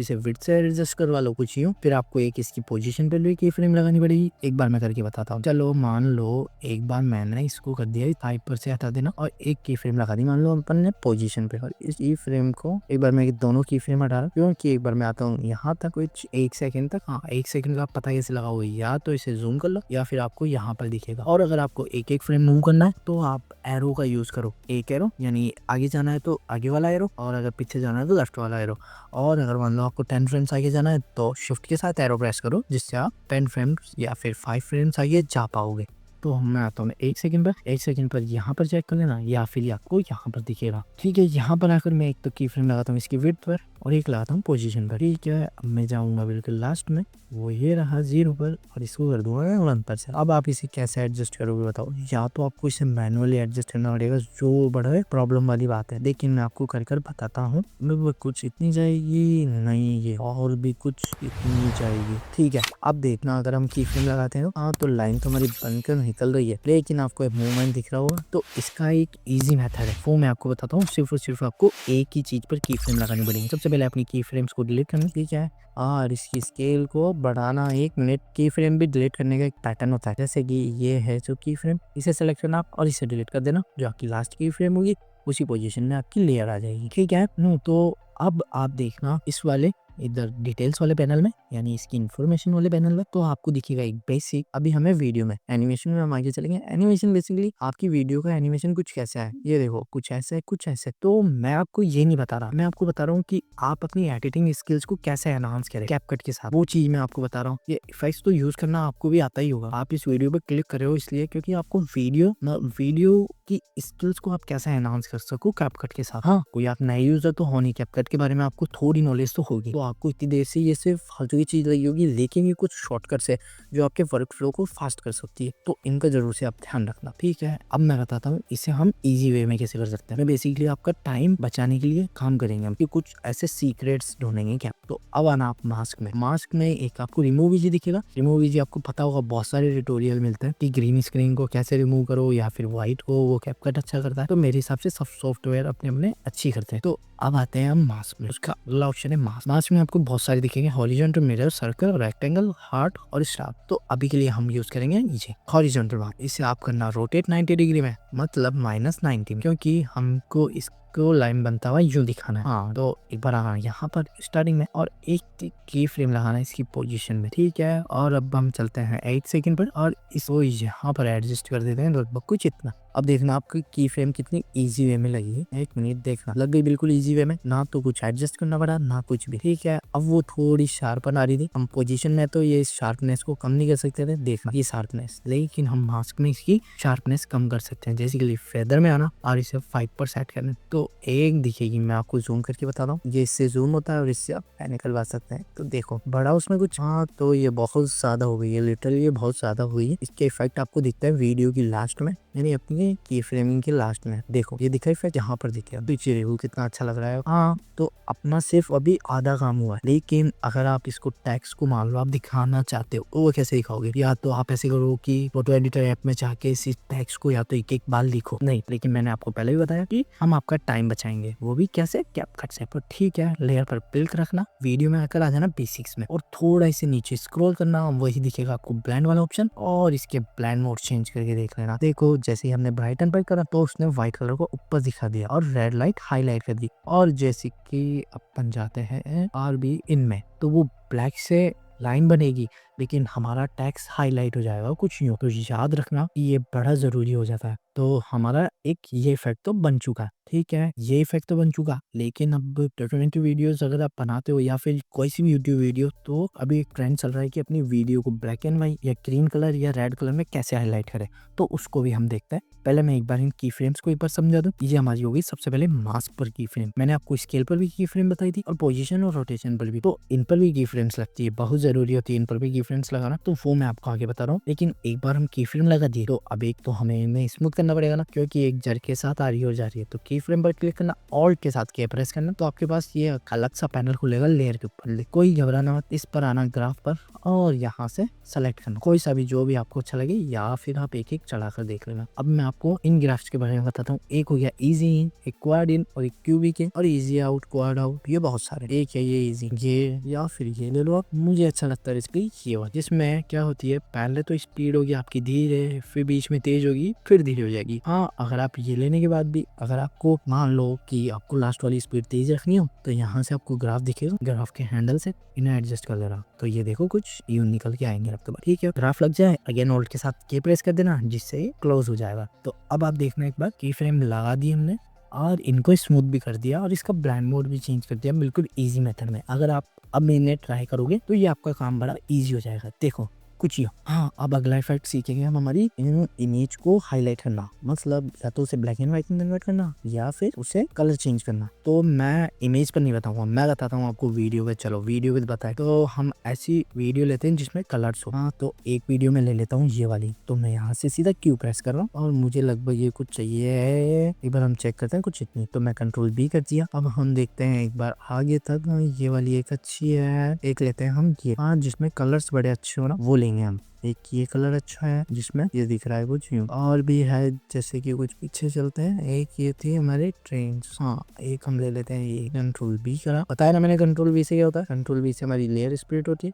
इसे विड्थ से एडजस्ट करवा लो कुछ यूं, फिर आपको एक इसकी पोजीशन पे भी की फ्रेम लगानी पड़ेगी। एक बार मैं करके बताता हूँ। चलो मान लो एक बार मैंने इसको कर दिया टाइप पर से हटा देना और एक की फ्रेम लगा दी मान लो अपन ने पोजीशन पे, और इस की फ्रेम को एक बार मैं दोनों की फ्रेम हटा रहा क्योंकि एक बार मैं आता हूँ यहाँ तक कुछ 1 सेकंड तक। हाँ 1 सेकंड का आप पता कैसे लगाओगे, या तो इसे जूम कर लो या फिर आपको यहाँ पर दिखेगा। और अगर आपको एक एक फ्रेम मूव करना है तो आप एरो का यूज करो, एक एरो यानी आगे जाना है तो आगे वाला एरो, और अगर पीछे जाना है तो लेफ्ट वाला एरो। और अगर मान लो आपको 10 फ्रेम्स आगे जाना है तो शिफ्ट के साथ एरो प्रेस करो, जिससे आप 10 फ्रेम्स या फिर 5 फ्रेम्स आगे जा पाओगे। तो मैं आता हूँ 1 सेकंड पर यहाँ पर चेक कर लेना, या फिर आपको यहाँ पर दिखेगा। ठीक है, यहाँ पर आकर मैं एक तो की फ्रेम लगाता हूँ इसकी विड्थ पर और एक लगाता हूँ पोजीशन पर। ठीक है, अब मैं जाऊँगा बिल्कुल लास्ट में, वो ये रहा 0 पर, और इसको कर दूंगा 1 पर से। अब आप इसे कैसे एडजस्ट करोगे बताओ। या तो आपको इसे मैनुअली एडजस्ट करना पड़ेगा, जो बड़ा प्रॉब्लम वाली बात है, लेकिन मैं आपको कर बताता हूँ। वो कुछ इतनी जाएगी नहीं, ये और भी कुछ इतनी जाएगी। ठीक है, अब देखना अगर हम की फ्रेम लगाते हैं हाँ तो लाइन तो हमारी बनकर निकल रही है, लेकिन आपको एक मूवमेंट दिख रहा होगा। तो इसका एक इजी मेथड है, वो मैं आपको बताता हूँ। सिर्फ और सिर्फ आपको एक ही चीज पर की फ्रेम लगानी पड़ेगी। सबसे पहले अपनी की फ्रेम्स को डिलीट करना, ठीक है, और इसकी स्केल को बढ़ाना 1 मिनट। की फ्रेम भी डिलीट करने का एक पैटर्न होता है, जैसे कि ये है जो की फ्रेम, इसे सेलेक्ट करना आप और इसे डिलीट कर देना। जो आपकी लास्ट की फ्रेम होगी उसी पोजीशन में आपकी लेयर आ जाएगी। ठीक है, तो अब आप देखना इस वाले इधर डिटेल्स वाले पैनल में, यानी इसकी इन्फॉर्मेशन वाले पैनल में, तो आपको दिखेगा एक बेसिक। अभी हमें वीडियो में एनिमेशन में हम आगे चलेंगे। एनिमेशन बेसिकली आपकी वीडियो का एनिमेशन कुछ कैसा है, ये देखो कुछ ऐसा है कुछ ऐसा है। तो मैं आपको ये नहीं बता रहा, मैं आपको बता रहा हूँ कि आप अपनी एडिटिंग स्किल्स को कैसे एनहांस करें कैपकट के साथ, वो चीज मैं आपको बता रहा हूँ। ये इफेक्ट्स तो यूज करना आपको भी आता ही होगा। आप इस वीडियो पर क्लिक कर रहे हो इसलिए क्योंकि आपको वीडियो की स्किल्स को आप कैसे एनहांस कर सको कैपकट के साथ। हाँ, कोई आप नए यूजर तो हो नहीं, कैपकट के बारे में आपको थोड़ी नॉलेज तो होगी, तो आपको इतनी देर से ये सिर्फ फालतू की चीज लगी होगी, लेकिन ये कुछ शॉर्टकट्स है जो आपके वर्क फ्लो को फास्ट कर सकती है। तो इनका जरूर से आप ध्यान रखना। ठीक है, अब मैं बताता हूँ इसे हम इजी वे में कैसे कर सकते हैं। बेसिकली आपका टाइम बचाने के लिए काम करेंगे हम, कि कुछ ऐसे सीक्रेट्स ढूंढेंगे क्या। तो अब आना आप मास्क में एक आपको रिमूव इजी दिखेगा। रिमूव इजी आपको पता होगा, बहुत सारे ट्यूटोरियल मिलते हैं कि ग्रीन स्क्रीन को कैसे रिमूव करो या फिर व्हाइट को, वो कैपकट अच्छा करता है। तो मेरे हिसाब से सब सॉफ्टवेयर अपने अच्छी करते हैं। तो अब आते हैं हम मास्क में। उसका अगला ऑप्शन है मास्क। मास्क में आपको बहुत सारे दिखेंगे, horizontal, mirror, circle, rectangle, heart और स्टार। तो अभी के लिए हम यूज करेंगे नीचे हॉरिजॉन्टल मास्क। इसे आप करना रोटेट 90 डिग्री में, मतलब -90, क्योंकि हमको इसको लाइन बनता हुआ यूं दिखाना है। हाँ, तो एक बार आना यहाँ पर स्टार्टिंग में और एक की फ्रेम लगाना इसकी पोजीशन में। ठीक है, और अब हम चलते हैं 8 सेकंड पर और इसको यहाँ पर एडजस्ट कर देते हैं लगभग कुछ इतना। अब देखना आपकी की फ्रेम कितनी इजी वे में लगी है। 1 मिनट देखना, लग गई बिल्कुल इजी वे में, ना तो कुछ एडजस्ट करना पड़ा ना कुछ भी। ठीक है, अब वो थोड़ी शार्पन आ रही थी, हम पोजीशन में तो ये शार्पनेस को कम नहीं कर सकते थे, देखना ये शार्पनेस, लेकिन हम मास्क में इसकी शार्पनेस कम कर सकते हैं। जैसे कि फेदर में आना और इसे 5 पर सेट करना, तो एक दिखेगी। मैं आपको जूम करके बता रहा हूँ, ये इससे जूम होता है और इससे आप निकलवा सकते हैं। तो देखो बड़ा उसमें कुछ, हाँ तो ये बहुत ज्यादा हो गई है, लिटरली ये बहुत ज्यादा हुई है। इसके इफेक्ट आपको दिखता है वीडियो की लास्ट में, यानी अपनी की फ्रेमिंग के लास्ट में। देखो ये दिखा इफेक्ट, यहाँ पर दिखे पीछे देखो कितना अच्छा लग रहा है। हाँ, तो अपना सिर्फ अभी आधा काम हुआ है, लेकिन अगर आप इसको टेक्स्ट को मान लो आप दिखाना चाहते हो, तो वो कैसे दिखाओगे। या तो आप ऐसे करो कि फोटो एडिटर ऐप में जाके इस टेक्स्ट को या तो एक बार लिखो, नहीं, लेकिन मैंने आपको पहले भी बताया कि हम आपका टाइम बचाएंगे, वो भी कैसे, कैपकट से। तो ठीक है, लेयर पर क्लिक रखना, वीडियो में आकर आ जाना बेसिक्स में और थोड़ा इसे नीचे स्क्रॉल करना, वही दिखेगा आपको ब्लेंड वाला ऑप्शन, और इसके ब्लेंड मोड चेंज करके देख लेना। देखो जैसे ही हमने ब्राइटन पर करा तो उसने व्हाइट कलर को ऊपर दिखा दिया और रेड लाइट हाईलाइट कर दी। और जैसे कि अपन जाते हैं और भी इनमें, तो वो ब्लैक से लाइन बनेगी लेकिन हमारा टेक्स्ट हाईलाइट हो जाएगा कुछ यूं। तो याद रखना ये बड़ा जरूरी हो जाता है। तो हमारा एक ये इफेक्ट तो बन चुका, ठीक है, ये इफेक्ट तो बन चुका, लेकिन अब ट्यूटोरियल वीडियोस अगर आप बनाते हो या फिर कोई सी भी यूट्यूब वीडियो, तो अभी एक ट्रेंड चल रहा है कि अपनी वीडियो को ब्लैक एंड व्हाइट या ग्रीन कलर या रेड कलर में कैसे हाईलाइट करें। तो उसको भी हम देखते हैं। पहले मैं एक बार इन की फ्रेम्स को एक बार समझा दूं। ये हमारी होगी सबसे पहले मास्क पर की फ्रेम। मैंने आपको स्केल पर भी की फ्रेम बताई थी और पोजीशन और रोटेशन पर भी, तो इन पर भी की फ्रेम्स लगती है, बहुत जरूरी होती है इन पर भी की फ्रेम्स लगाना। तो वो मैं आपको आगे बता रहा हूँ, लेकिन एक बार हम की फ्रेम लगा दिए तो अब एक तो हमें इनमें स्मूथ करना पड़ेगा ना, क्योंकि एक जर के साथ आ रही हो जा रही है। तो की फ्रेम पर क्लिक करना, ऑल्ट के साथ के प्रेस करना, तो आपके पास ये अलग सा पैनल खुलेगा लेयर के ऊपर। कोई घबराना मत, इस पर आना ग्राफ पर और यहाँ से सेलेक्ट करना कोई सा भी जो भी आपको अच्छा लगे, या फिर आप एक एक चढ़ा कर देख लेना। अब मैं आपको इन ग्राफ्स के बारे में बताता हूँ। एक हो गया इजी इन, एक क्वाड इन और एक क्यूबिक इन, और इजी आउट, क्वाड आउट, ये बहुत सारे। एक है ये इजी, ये या फिर ये ले लो आप। मुझे अच्छा लगता है इसकी ये वाला, जिसमें क्या होती है, पहले तो स्पीड होगी आपकी धीरे, फिर बीच में तेज होगी, फिर धीरे हो जाएगी। हाँ, अगर आप ये लेने के बाद भी अगर आपको मान लो कि आपको लास्ट वाली स्पीड तेज रखनी हो, तो यहाँ से आपको ग्राफ दिखेगा, ग्राफ के हैंडल से इन्हें एडजस्ट कर लेना। तो ये देखो कुछ यूं निकल के आएंगे आपके पास। ठीक है, ग्राफ लग जाए, अगेन ऑल्ट के साथ के प्रेस कर देना, जिससे ये क्लोज हो जाएगा। तो अब आप देखना एक बार, की फ्रेम लगा दी हमने और इनको स्मूथ भी कर दिया और इसका ब्लेंड मोड भी चेंज कर दिया बिल्कुल इजी मेथड में। अगर आप अब इन्हें ट्राई करोगे तो ये आपका काम बड़ा इजी हो जाएगा। देखो कुछ ये। हाँ, अब अगला इफेक्ट सीखेंगे हम हमारी इन इमेज को हाईलाइट करना, मतलब या तो उसे ब्लैक एंड व्हाइट में कन्वर्ट करना या फिर उसे कलर चेंज करना। तो मैं इमेज पर नहीं बताऊंगा, मैं बताता हूँ आपको वीडियो पे। चलो वीडियो पे बताए तो हम ऐसी वीडियो लेते हैं जिसमें कलर्स हो। हाँ, तो एक वीडियो में ले लेता हूँ ये वाली। तो मैं यहाँ से सीधा क्यू प्रेस कर रहा हूँ और मुझे लगभग ये कुछ चाहिए है। एक बार हम चेक करते हैं कुछ इतनी, तो मैं कंट्रोल बी कर दिया। अब हम देखते हैं एक बार आगे तक, ये वाली एक अच्छी है। एक लेते हैं हम ये, हाँ, जिसमें कलर्स बड़े अच्छे हो ना, वो लेंगे हम। एक ये कलर अच्छा है जिसमें ये दिख रहा है कुछ यूं, और भी है जैसे कि कुछ पीछे चलते हैं। एक ये थी हमारे ट्रेन, हाँ, एक हम ले लेते हैं ये। कंट्रोल बी करा, बताया ना मैंने कंट्रोल बी से क्या होता है। कंट्रोल बी से हमारी लेयर स्प्लिट होती है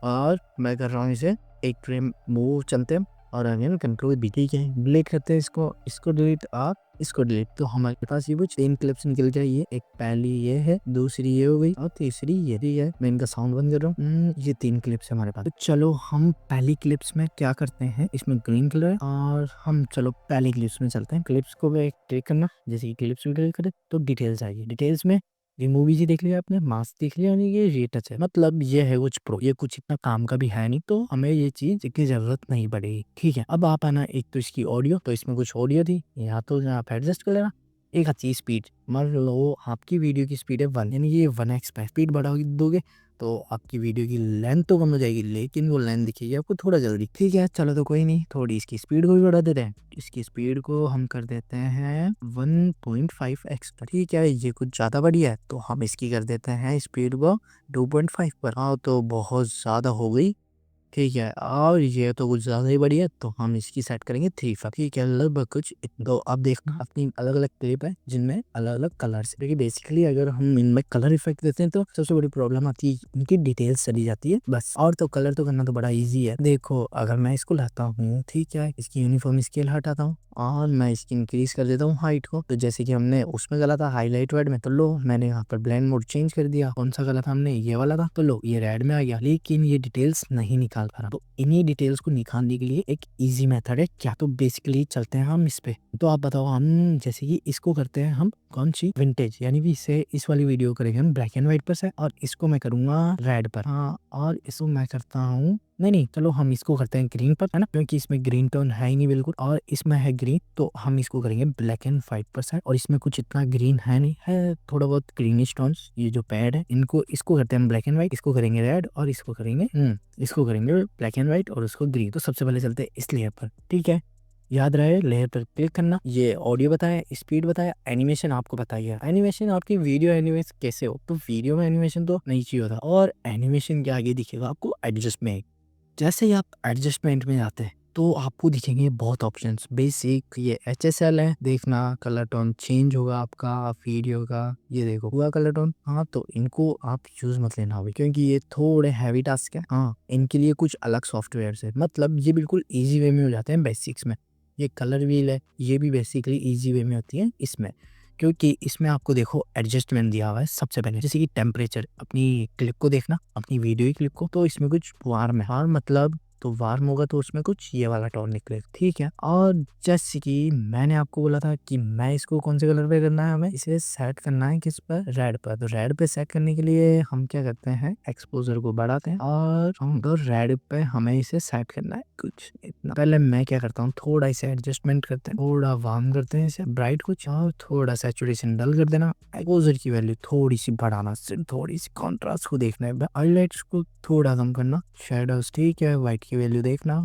और मैं कर रहा हूँ इसे एक फ्रेम मूव चलते हैं और अगेन कंट्रोल बी। ठीक है, डिलीट करते हैं इसको डिलीट और इसको डिलीट। तो हमारे पास ये कुछ 3 क्लिप्स निकल जाए। एक पहली ये है, दूसरी ये हो गई और तीसरी ये भी है। मैं इनका साउंड बंद कर रहा हूँ। ये 3 क्लिप्स है हमारे पास। तो चलो हम पहली क्लिप्स में क्या करते हैं, इसमें ग्रीन कलर है और हम चलो पहली क्लिप्स में चलते हैं। क्लिप्स को क्लिक करना, जैसे कि क्लिप्स में क्लिक करें तो डिटेल्स आएगी। डिटेल्स में ये मूवी जी देख लिया आपने, मास्क देख लिया, यानी ये रीटच है, मतलब ये है कुछ प्रो, ये कुछ इतना काम का भी है नहीं, तो हमें ये चीज की जरूरत नहीं पड़ेगी। ठीक है, अब आप आना एक तो इसकी ऑडियो, तो इसमें कुछ ऑडियो थी, या तो आप एडजस्ट कर लेना। एक अच्छी स्पीड, मान लो आपकी वीडियो की स्पीड है 1, यानी ये 1x पे स्पीड बढ़ाओगे दोगे तो आपकी वीडियो की लेंथ तो कम हो जाएगी, लेकिन वो लेंथ दिखेगी आपको थोड़ा जल्दी। ठीक है, चलो तो कोई नहीं, थोड़ी इसकी स्पीड को भी बढ़ा देते हैं। इसकी स्पीड को हम कर देते हैं 1.5x। ठीक है, ये कुछ ज्यादा बढ़िया है, तो हम इसकी कर देते हैं स्पीड को 2.5 पर। हाँ, तो बहुत ज्यादा हो गई। ठीक है, और ये तो कुछ ज्यादा ही बढ़िया है, तो हम इसकी सेट करेंगे 3 पर। ठीक है, लगभग कुछ तो अब देखना अपनी अलग अलग क्लिप है जिनमें अलग अलग कलर्स, क्योंकि बेसिकली अगर हम इनमें कलर इफेक्ट देते हैं तो सबसे बड़ी प्रॉब्लम आती है, इनकी डिटेल्स चली जाती है बस। और तो कलर तो करना तो बड़ा इजी है। देखो अगर मैं इसको लाता हूँ, ठीक है, इसकी यूनिफॉर्म स्केल हटाता हूँ और मैं इसकी इंक्रीज कर देता हूँ हाइट को। तो जैसे कि हमने उसमें गला था हाईलाइट रेड में, तो लो मैंने यहाँ पर ब्लेंड मोड चेंज कर दिया। कौन सा गला था हमने, ये वाला था, तो लो ये रेड में आ गया, लेकिन ये डिटेल्स नहीं निकाल पा रहा। तो इन्हीं डिटेल्स को निकालने के लिए एक इजी मेथड है, क्या तो बेसिकली चलते हैं हम इस पे। तो आप बताओ, हम जैसे कि इसको करते हैं हम कौन सी विंटेज, यानी कि इसे इस वाली वीडियो करेंगे हम ब्लैक एंड व्हाइट पर से, और इसको मैं करूंगा रेड पर। हाँ, और इसको मैं करता हूँ, नहीं चलो हम इसको करते हैं ग्रीन पर, है ना, क्योंकि इसमें ग्रीन टोन है ही नहीं बिल्कुल, और इसमें है ग्रीन, तो हम इसको करेंगे ब्लैक एंड व्हाइट पर से। और इसमें कुछ इतना ग्रीन है नहीं, है थोड़ा बहुत ग्रीनिश टोन्स, ये जो पैड है इसको करते हैं हम ब्लैक एंड व्हाइट, इसको करेंगे रेड और इसको करेंगे ब्लैक एंड व्हाइट और उसको ग्रीन। तो सबसे पहले चलते हैं इस लेयर पर। ठीक है, याद रहे लेयर पर क्लिक करना। ये ऑडियो बताया, स्पीड बताया, एनिमेशन आपको बताइए। एनिमेशन आपकी वीडियो एनिमेशन कैसे हो, तो वीडियो में एनिमेशन तो नहीं चाहिए होता, और एनिमेशन के आगे दिखेगा आपको एडजस्टमेंट। जैसे ही आप एडजस्टमेंट में जाते हैं तो आपको दिखेंगे बहुत ऑप्शंस। बेसिक ये HSL है, देखना कलर टोन चेंज होगा आपका वीडियो का, ये देखो हुआ कलर टोन। हाँ, तो इनको आप यूज मत लेना होगा क्योंकि ये थोड़े हैवी टास्क है। हाँ, इनके लिए कुछ अलग सॉफ्टवेयर है, मतलब ये बिल्कुल ईजी वे में हो जाते हैं बेसिक्स में। ये कलर व्हील है, ये भी बेसिकली ईजी वे में होती है इसमें, क्योंकि इसमें आपको देखो एडजस्टमेंट दिया हुआ है। सबसे पहले जैसे कि टेम्परेचर, अपनी क्लिप को देखना, अपनी वीडियो की क्लिप को, तो इसमें कुछ वार्म है, मतलब तो वार्म होगा तो उसमें कुछ ये वाला टोन निकलेगा। ठीक है, और जैसे कि मैंने आपको बोला था कि मैं इसको कौन से कलर पे करना है, हमें इसे सेट करना है किस पर, रेड पर। तो रेड पे सेट करने के लिए हम क्या करते हैं, एक्सपोजर को बढ़ाते हैं और हम तो रेड पे हमें इसे सेट करना है कुछ इतना। पहले मैं क्या करता हूँ, थोड़ा इसे एडजस्टमेंट करते हैं, थोड़ा वार्म करते हैं इसे ब्राइट कुछ, और थोड़ा सैचुरेशन डल कर देना, एक्सपोजर की वैल्यू थोड़ी सी बढ़ाना, सिर्फ थोड़ी सी, कॉन्ट्रास्ट को देखना है, हाईलाइट्स को थोड़ा कम करना, शेडोज ठीक है, व्हाइट की वैल्यू देखना।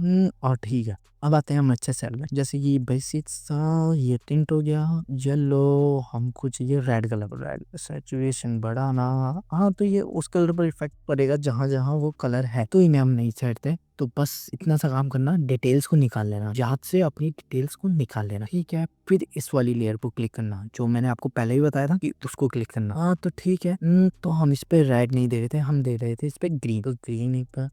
और ठीक है, अब आते हैं हम अच्छे सेल में, जैसे कि बेसिक सा ये टिंट हो गया येलो, हमको चाहिए रेड कलर, रेड सैचुरेशन बढ़ाना। हाँ, तो ये उस कलर पर इफेक्ट पड़ेगा जहाँ जहाँ वो कलर है, तो इन्हें हम नहीं छेड़ते। तो बस इतना सा काम करना, डिटेल्स को निकाल लेना, याद से अपनी डिटेल्स को निकाल लेना, ठीक है। फिर इस वाली लेयर को क्लिक करना, जो मैंने आपको पहले ही बताया था कि उसको क्लिक करना। हाँ, तो ठीक है। तो हम इस पे रेड नहीं दे रहे थे, हम दे रहे थे इस पे ग्रीन। तो ग्रीन पर,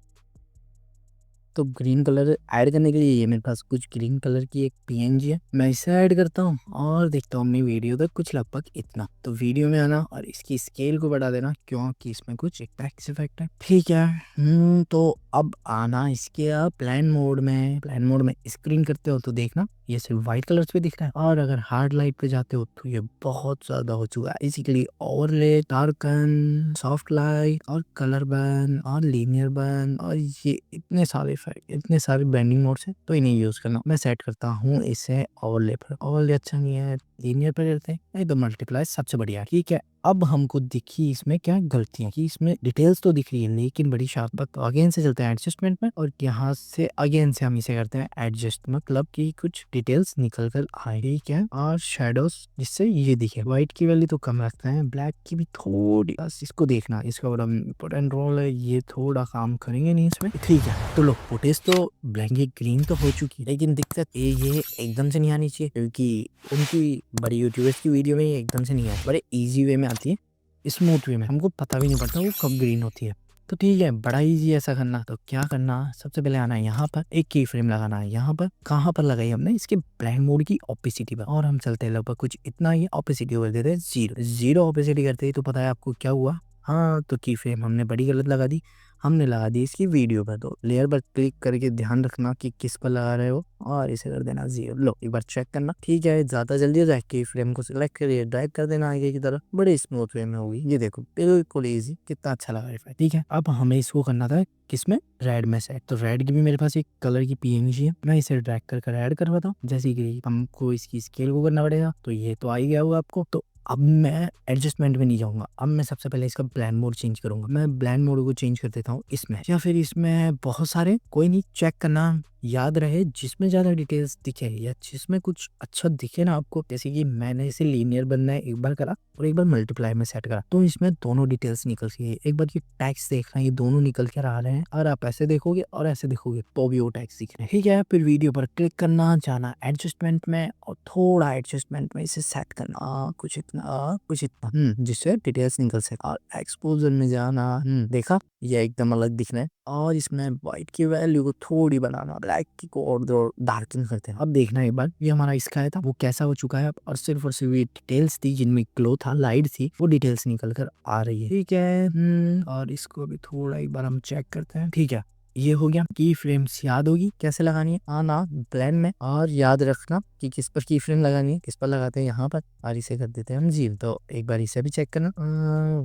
तो ग्रीन कलर ऐड करने के लिए ये मेरे पास कुछ ग्रीन कलर की एक पीएनजी है, मैं इसे ऐड करता हूँ और देखता हूँ अपनी वीडियो तक कुछ लगभग इतना। तो वीडियो में आना और इसकी स्केल को बढ़ा देना, क्योंकि इसमें कुछ टैक्स इफेक्ट है, ठीक है। तो अब आना इसके आप प्लान मोड में, प्लान मोड में स्क्रीन करते हो तो देखना ये सिर्फ व्हाइट कलर्स पे दिख रहा है, और अगर हार्ड लाइट पे जाते हो तो ये बहुत ज्यादा हो चुका है। इसीलिए ओवरले, डार्कन, सॉफ्ट लाइट और कलर बर्न और लीनियर बर्न और ये इतने सारे इफेक्ट, इतने सारे ब्लेंडिंग मोड्स हैं, तो इन्हें यूज करना। मैं सेट करता हूँ इसे ओवरले पर, ओवरले अच्छा नहीं है, लीनियर पर करते हैं, नहीं तो मल्टीप्लाई सबसे बढ़िया, ठीक है। अब हमको दिखी इसमें क्या गलतियां, कि इसमें डिटेल्स तो दिख रही है लेकिन बड़ी शार्प। तो अगेन से चलते हैं एडजस्टमेंट में, और यहाँ से अगेन से हम इसे करते हैं एडजस्ट, मतलब कि कुछ डिटेल्स निकल कर आए, ठीक है। और शेडोज जिससे ये दिखे, व्हाइट की वैल्यू तो कम रखते हैं, ब्लैक की भी थोड़ी, बस इसको देखना, इसका बड़ा इंपॉर्टेंट रोल है, ये थोड़ा काम करेंगे नहीं इसमें, ठीक है। तो लो, फुटेज तो ब्लैंकेट ग्रीन तो हो चुकी है, लेकिन दिक्कत ये एकदम से नहीं आनी चाहिए, क्योंकि उनकी बड़ी यूट्यूबर्स की वीडियो में ये एकदम से नहीं आती, बड़े इजी वे में आती है, स्मूथ वे में, हमको पता भी नहीं पड़ता वो कब ग्रीन होती है। तो ठीक है, बड़ा इजी ऐसा करना। तो क्या करना, सबसे पहले आना है यहाँ पर, एक की फ्रेम लगाना है यहाँ पर, कहाँ पर लगाई हमने, इसके ब्लैंक मोड की ओपेसिटी पर, और हम चलते हैं लगभग कुछ इतना ही, ओपेसिटी कर देते हैं 0, 0 ओपेसिटी करते ही तो पता है आपको क्या हुआ। हाँ, तो की फ्रेम हमने बड़ी गलत लगा दी, हमने लगा दी इसकी वीडियो पर। तो लेयर पर क्लिक करके ध्यान रखना कि किस पर लगा रहे हो, और इसे कर देना 0। लो, एक बार चेक करना, ठीक है। ज्यादा जल्दी हो जाए, की फ्रेम को सिलेक्ट करिए, ड्रैग कर देना आगे की तरफ, बड़े स्मूथ वे में होगी, ये देखो बिल्कुल इजी, कितना अच्छा लगा रहा है, ठीक है। अब हमें इसको करना था किसमें, रेड में सेट। तो रेड की भी मेरे पास एक कलर की पीएनजी है, मैं इसे ड्रैग कर ऐड करवाता हूँ। जैसे कि हमको इसकी स्केल को करना पड़ेगा, तो ये तो आ ही गया होगा आपको। तो अब मैं एडजस्टमेंट में नहीं जाऊंगा, अब मैं सबसे पहले इसका ब्लेंड मोड चेंज करूंगा। मैं ब्लेंड मोड को चेंज कर देता हूँ इसमें, या फिर इसमें बहुत सारे, कोई नहीं, चेक करना, याद रहे जिसमें ज्यादा डिटेल्स दिखे या जिसमें कुछ अच्छा दिखे ना आपको। जैसे कि मैंने इसे लीनियर बनना है एक बार करा और एक बार मल्टीप्लाई में सेट करा, तो इसमें दोनों डिटेल्स निकल के, एक बार ये टैक्स देखना, ये दोनों निकल कर आ रहे हैं। और आप ऐसे देखोगे और ऐसे देखोगे तो भी वो टैक्स दिख रहे हैं, ठीक है। फिर वीडियो पर क्लिक करना, जाना एडजस्टमेंट में और थोड़ा एडजस्टमेंट में इसे सेट करना, कुछ इतना कुछ इतना, जिससे डिटेल्स निकल सके। और एक्सपोजर में जाना, देखा ये एकदम अलग दिख रहा है। और इसमें व्हाइट की वैल्यू को थोड़ी बनाना, ब्लैक की को और डार्कन करते हैं। अब देखना एक बार ये हमारा इसका था वो कैसा हो चुका है अब, और सिर्फ ये डिटेल्स थी जिनमें ग्लो था, लाइट थी, वो डिटेल्स निकल कर आ रही है, ठीक है। और इसको भी थोड़ा एक बार हम चेक करते हैं, ठीक है। ये हो गया। की फ्रेम्स याद होगी कैसे लगानी है, आना ब्लेंड में, और याद रखना कि किस पर की फ्रेम लगानी है, किस पर लगाते हैं, यहाँ पर, और इसे कर देते हैं हम 0। तो एक बार इसे भी चेक करना।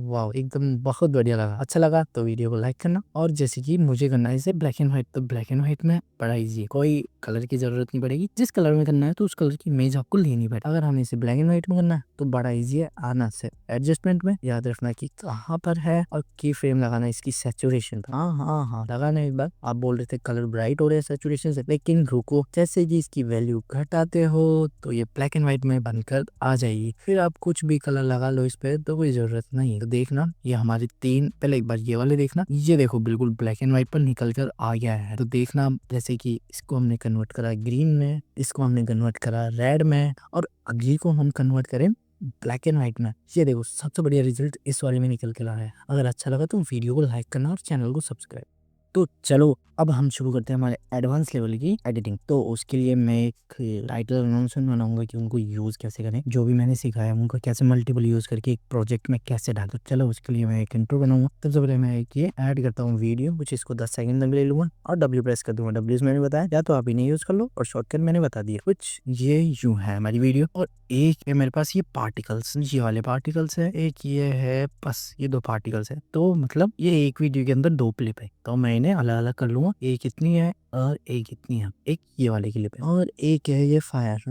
वाह, एकदम बहुत बढ़िया लगा, अच्छा लगा तो वीडियो को लाइक करना। और जैसे कि मुझे करना है इसे ब्लैक एंड व्हाइट, तो ब्लैक एंड व्हाइट में बड़ा इजी है, कोई कलर की जरूरत नहीं पड़ेगी, जिस कलर में करना है तो उस कलर की इमेज आपको लेनी पड़ेगी। अगर हमें इसे ब्लैक एंड व्हाइट में करना है तो बड़ा इजी है, आना से एडजस्टमेंट में, याद रखना कि कहाँ पर है, और की फ्रेम लगाना इसकी सैचुरेशन। हाँ हाँ हाँ, लगाना एक बार। आप बोल रहे थे कलर ब्राइट हो रहे हैं सैचुरेशन से, लेकिन रुको, जैसे कि इसकी वैल्यू घटाते हो तो ये ब्लैक एंड व्हाइट में बनकर आ जाएगी। फिर आप कुछ भी कलर लगा लो इस पे, तो कोई जरूरत नहीं। तो देखना ये हमारी 3, पहले एक बार ये वाले देखना, ये देखो बिल्कुल ब्लैक एंड व्हाइट पर निकल कर आ गया है। तो देखना जैसे कि इसको हमने कन्वर्ट करा ग्रीन में, इसको हमने कन्वर्ट करा रेड में, और अगली को हम कन्वर्ट करें ब्लैक एंड व्हाइट में। ये देखो सबसे बढ़िया रिजल्ट इस वाले में निकल के रहा है। अगर अच्छा लगा तो वीडियो को लाइक करना और चैनल को सब्सक्राइब। तो चलो अब हम शुरू करते हैं हमारे एडवांस लेवल की एडिटिंग। तो उसके लिए मैं एक राइटर अनाउंसमेंट बनाऊंगा कि उनको यूज़ कैसे करें, जो भी मैंने सिखाया उनको कैसे मल्टीपल यूज़ करके एक प्रोजेक्ट में कैसे डाल। तो चलो उसके लिए मैं एक इंट्रो बनाऊंगा। सबसे पहले मैं एक ये ऐड करता हूँ वीडियो, कुछ इसको 10 सेकंड तक ले लूंगा और डब्ल्यू प्रेस कर दूंगा। डब्ल्यू मैंने बताया, या तो आप इन्हें यूज़ कर लो, और शॉर्टकट मैंने बता दिया। कुछ ये यूँ है हमारी वीडियो, और एक है मेरे पास ये पार्टिकल्स, ये वाले पार्टिकल्स है, एक ये है, बस ये 2 पार्टिकल्स है। तो मतलब ये एक वीडियो के अंदर 2 क्लिप है, तो मैं इन्हें अलग अलग कर लूंगा। एक इतनी है और एक इतनी है, एक ये वाले क्लिप है, और एक है ये फायर,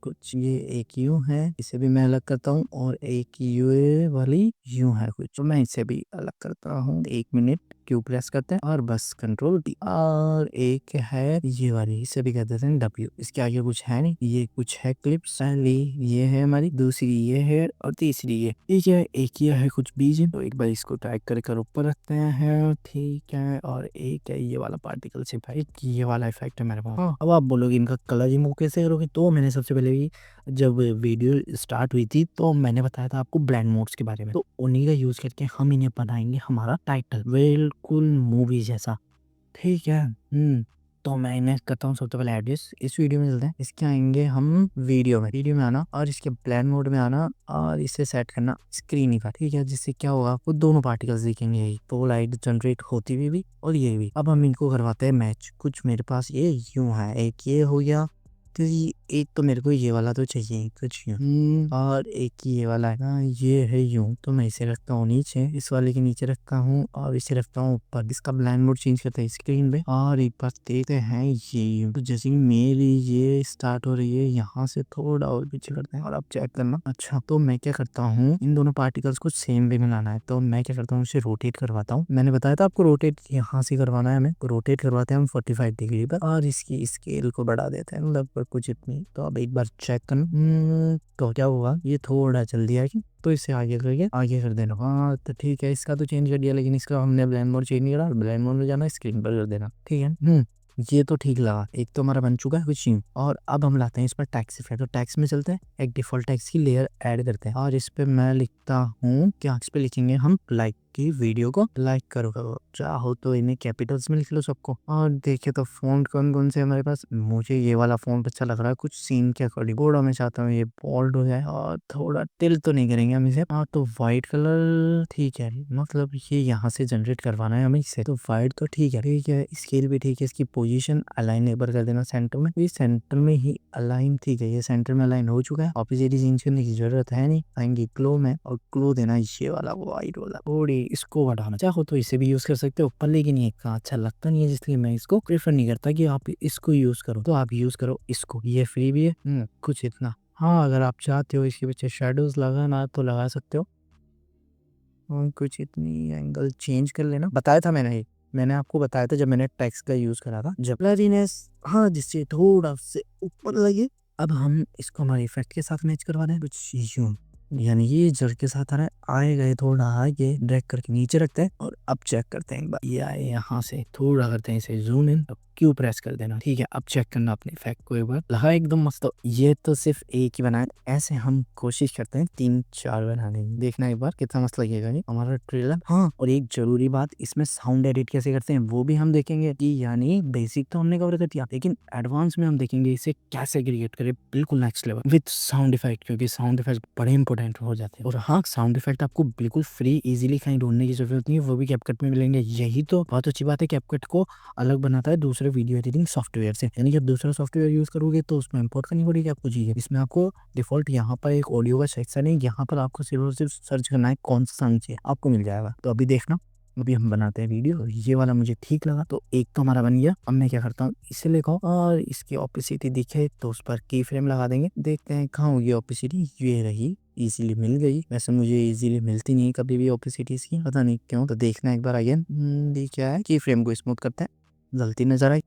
कुछ ये एक यूं है, इसे भी मैं अलग करता हूँ, और एक ये वाली यूं है कुछ, तो मैं इसे भी अलग करता हूँ। 1 मिनट क्यू प्रेस करते हैं और बस कंट्रोल डी। और एक है ये वाली, इसे भी कहते हैं डब्ल्यू। इसके आगे कुछ है नहीं, ये कुछ है क्लिप्स, ये है हमारी, दूसरी ये है और तीसरी ये, ठीक है। एक ये है कुछ बीज, तो एक बार इसको टाइप कर ऊपर रखते हैं, ठीक है। और एक है ये वाला पार्टिकल शिप है, ये वाला इफेक्ट है मेरे पास। हाँ, अब आप बोलोगे इनका कलर रिमूव कैसे करोगे, तो मैंने सबसे पहले भी जब वीडियो स्टार्ट हुई थी तो मैंने बताया था आपको ब्लेंड मोड्स के बारे में, तो उन्हीं का यूज करके हम इन्हें बनाएंगे हमारा टाइटल बिल्कुल मूवी जैसा, ठीक है। तो मैं इन्हें करता हूँ सबसे पहले एड्रेस, इस वीडियो में चलते हैं। इसके आएंगे हम वीडियो में आना और इसके ब्लेंड मोड में आना और इसे सेट करना स्क्रीन का, ठीक है। जिससे क्या होगा, वो दोनों पार्टिकल्स दिखेंगे, यही तो लाइट जनरेट होती हुई भी और ये भी। अब हम इनको करवाते हैं मैच। कुछ मेरे पास ये यूं है, एक ये हो गया, तो एक तो मेरे को ये वाला तो चाहिए कुछ यूं, और एक ये वाला है ना, ये है यूं, तो मैं इसे रखता हूँ नीचे, इस वाले के नीचे रखता हूँ और इसे रखता हूँ ऊपर। इसका ब्लेंड मोड चेंज करते हैं स्क्रीन पे और एक बार देखते हैं ये, तो जैसे कि मेरी ये स्टार्ट हो रही है यहाँ से थोड़ा और पीछे करते हैं और अब चेक करना। अच्छा, तो मैं क्या करता हूँ, इन दोनों पार्टिकल्स को सेम वे में लाना है, तो मैं क्या करता हूँ, इसे रोटेट करवाता हूँ। मैंने बताया था आपको रोटेट यहाँ से करवाना है, हमें रोटेट करवाते हैं हम 45 डिग्री पर और इसकी स्केल को बढ़ा देते हैं लगभग कुछ इतनी। तो अब एक बार चेक करना, तो क्या हुआ, ये थोड़ा चल दिया है, तो इसे आगे करके आगे कर देना। हाँ, तो ठीक है, इसका तो चेंज कर दिया, लेकिन इसका हमने ब्लेंड मोड चेंज नहीं करा, ब्लेंड मोड में जाना, स्क्रीन पर कर देना, ठीक है। ये तो ठीक लगा, एक तो हमारा बन चुका है कुछ नहीं। और अब हम लाते हैं इस पर टैक्स इफेक्ट, तो टैक्स में चलते हैं, एक डिफॉल्ट टैक्स की लेयर ऐड करते हैं और इस पे मैं लिखता हूँ, क्या इस पे लिखेंगे हम, लाइक की वीडियो को लाइक करो, चाहो तो इन्हें कैपिटल्स में लिख लो सबको। और देखिए तो फ़ॉन्ट कौन कौन से हमारे पास, मुझे ये वाला फ़ॉन्ट अच्छा लग रहा है, कुछ सीन के अकॉर्डिंग। थोड़ा मैं चाहता हूँ ये बोल्ड हो जाए और थोड़ा टिल तो नहीं करेंगे हम इसे। हाँ, तो वाइट कलर ठीक है, मतलब ये यहाँ से जनरेट करवाना है हमें इसे, तो वाइट तो ठीक है, ठीक है। स्केल भी ठीक है, इसकी पोजीशन अलाइन एक बार कर देना सेंटर में, ये सेंटर में ही अलाइन, ठीक है, ये सेंटर में अलाइन हो चुका है। ऑपोजिट चेंज करने की जरूरत है नहीं, आएंगे क्लो में और क्लो देना ये वाला वाइट वाला, थोड़ी इसको बढ़ाना, चाहो तो इसे भी यूज कर सकते हो ऊपर, लेकिन ये अच्छा लगता नहीं है, इसलिए मैं इसको प्रेफर नहीं करता कि आप इसको यूज करो, तो आप यूज करो इसको, ये फ्री भी है। कुछ इतना, हाँ, अगर आप चाहते हो इसके पीछे शेडोज लगाना तो लगा सकते हो। और कुछ इतनी एंगल चेंज कर लेना, बताया था मैंने आपको बताया था जब मैंने टेक्स्ट का यूज करा था, जब ब्लरीनेस, हाँ, जिससे थोड़ा से ऊपर लगे। अब हम इसको हमारे इफेक्ट के साथ मैच करवा दें कुछ यूं, यानी ये जड़ के साथ आ रहा है, आए गए थोड़ा आगे ड्रैग करके नीचे रखते हैं और अब चेक करते हैं एक बार, ये आए यहाँ से थोड़ा करते हैं इसे जूम इन, अब क्यू प्रेस कर देना, ठीक है। अब चेक करना अपने इफेक्ट को एक बार, लगा एकदम मस्त। तो ये तो सिर्फ एक ही बनाया, ऐसे हम कोशिश करते हैं 3-4 बनाने की, देखना एक बार कितना मस्त लगेगा ये हमारा ट्रेलर। हाँ, और एक जरूरी बात, इसमें साउंड एडिट कैसे करते हैं वो भी हम देखेंगे, कि यानी बेसिक तो हमने कवर कर दिया, लेकिन एडवांस में हम देखेंगे इसे कैसे क्रिएट करें बिल्कुल next level with sound effect, क्योंकि साउंड इफेक्ट बड़े इंपॉर्टेंट हो जाते हैं। और हाँ, साउंड इफेक्ट आपको बिल्कुल फ्री इजीली कहीं ढूंढने की जरूरत नहीं है, वो भी कैपकट में मिलेंगे। यही तो बहुत अच्छी बात है, कैपकट को अलग बनाता है दूसरे वीडियो एडिटिंग सॉफ्टवेयर से, यानी जब दूसरा सॉफ्टवेयर यूज करोगे तो उसमें इंपोर्ट करनी पड़ेगी आपको चीजें। इसमें आपको डिफॉल्ट यहाँ पर एक ऑडियो का सेक्शन है, यहाँ पर आपको सिर्फ और सिर्फ सर्च करना है कौन सा सॉन्ग चाहिए, आपको मिल जाएगा। तो अभी देखना, अभी हम बनाते हैं वीडियो, ये वाला मुझे ठीक लगा, तो एक तो हमारा बन गया। अब मैं क्या करता हूँ, इसे लेकर और इसकी ऑपोसिटी दिखे तो उस पर की फ्रेम लगा देंगे, देखते हैं कहाँ होगी ऑपोसिटी, ये रही, इजीली मिल गई। वैसे मुझे इजीली मिलती नहीं कभी भी ऑपोसिटीज की, पता नहीं क्यों, तो देखना एक बार अगेन। ये क्या है, की फ्रेम को स्मूथ करते हैं, गलती नजर आई।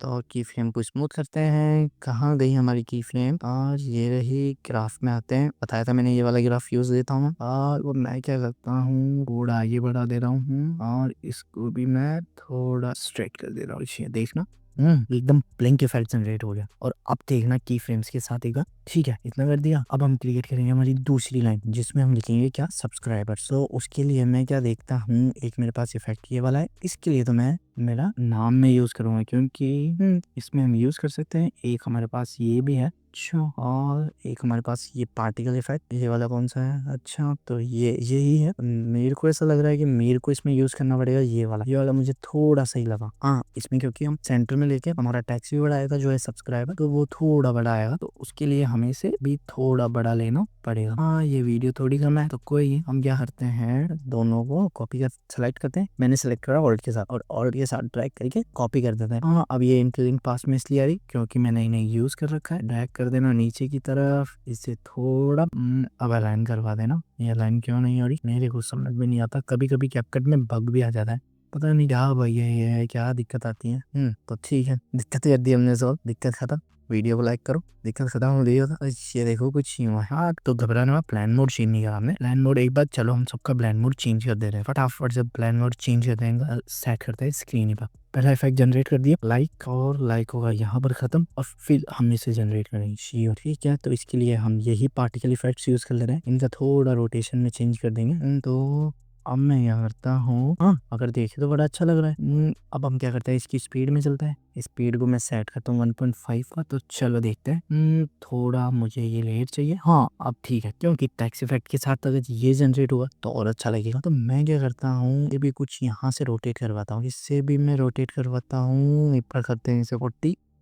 तो की फ्रेम को स्मूथ करते हैं, कहाँ गई हमारी की फ्रेम, और ये रही। ग्राफ में आते हैं, बताया था मैंने ये वाला ग्राफ यूज देता हूँ, और वो मैं क्या करता हूँ, थोड़ा आगे बढ़ा दे रहा हूँ और इसको भी मैं थोड़ा स्ट्रेट कर दे रहा हूँ, देखना एकदम ब्लिंक इफेक्ट जनरेट हो गया। और अब देखना की फ्रेम्स के साथ एक, ठीक है, इतना कर दिया। अब हम क्रिएट करेंगे हमारी दूसरी लाइन, जिसमें हम लिखेंगे क्या, सब्सक्राइबर्स। तो उसके लिए मैं क्या देखता हूँ, एक मेरे पास इफेक्ट ये वाला है, इसके लिए तो मैं मेरा नाम में यूज करूंगा, क्योंकि इसमें हम यूज कर सकते हैं। एक हमारे पास ये भी है, अच्छा, और एक हमारे पास ये पार्टिकल इफेक्ट, ये वाला कौन सा है, अच्छा, तो ये यही है। मेरे को ऐसा लग रहा है कि मेरे को इसमें यूज करना पड़ेगा ये वाला मुझे थोड़ा सही लगा। हाँ, इसमें क्योंकि हम सेंटर में लेके हमारा टैक्स भी बड़ा आएगा, जो है सब्सक्राइबर, तो वो थोड़ा बड़ा आएगा, तो उसके लिए हमें इसे भी थोड़ा बड़ा लेना पड़ेगा। हाँ, ये वीडियो थोड़ी कम है, तो कोई हम क्या करते हैं, दोनों को कॉपी कर सेलेक्ट करते हैं। मैंने सेलेक्ट करा ऑल्ट के साथ, और ऑल्ट के साथ ड्रैग करके कॉपी कर देते हैं। हाँ, अब ये इंटरलिंक पास में इसलिए आ रही क्योंकि मैंने इन्हें यूज कर रखा है। ड्रैग कर देना नीचे की तरफ, इसे थोड़ा अब अलाइन करवा देना। ये अलाइन क्यों नहीं हो रही मेरे को समझ में नहीं आता, कभी कभी कैपकट में बग भी आ जाता है, पता नहीं क्या भैया ये है, क्या दिक्कत आती है। तो ठीक है, दिक्कत कर दी हमने सॉल्व, दिक्कत खत्म। वीडियो को लाइक करो, दिक्कत खत्म हो रही होता। ये देखो कुछ यूँ है। हाँ तो घबराने वाला, प्लान मोड चेंज नहीं करा हमने। प्लान मोड एक बार चलो हम सबका प्लान मोड चेंज कर दे रहे हैं फटाफट से। प्लान मोड चेंज कर देंगे, सेट करते हैं स्क्रीन पर। पहला इफेक्ट जनरेट कर दिया लाइक, और लाइक होगा यहाँ पर खत्म, और फिर हम इसे जनरेट करेंगे शी। ठीक है, तो इसके लिए हम यही पार्टिकल इफेक्ट्स यूज कर ले रहे हैं। इनका थोड़ा रोटेशन में चेंज कर देंगे। तो अब मैं क्या करता हूँ, हाँ अगर देखे तो बड़ा अच्छा लग रहा है। अब हम क्या करते हैं, इसकी स्पीड में चलता है। स्पीड को मैं सेट करता हूँ 1.5 का। तो चलो देखते हैं। थोड़ा मुझे ये लेट चाहिए। हाँ अब ठीक है, क्योंकि टैक्स इफेक्ट के साथ अगर ये जनरेट हुआ तो और अच्छा लगेगा। तो मैं क्या करता हूँ, ये भी कुछ यहाँ से रोटेट करवाता हूँ, इससे भी मैं रोटेट करवाता हूँ। ऊपर करते हैं इसे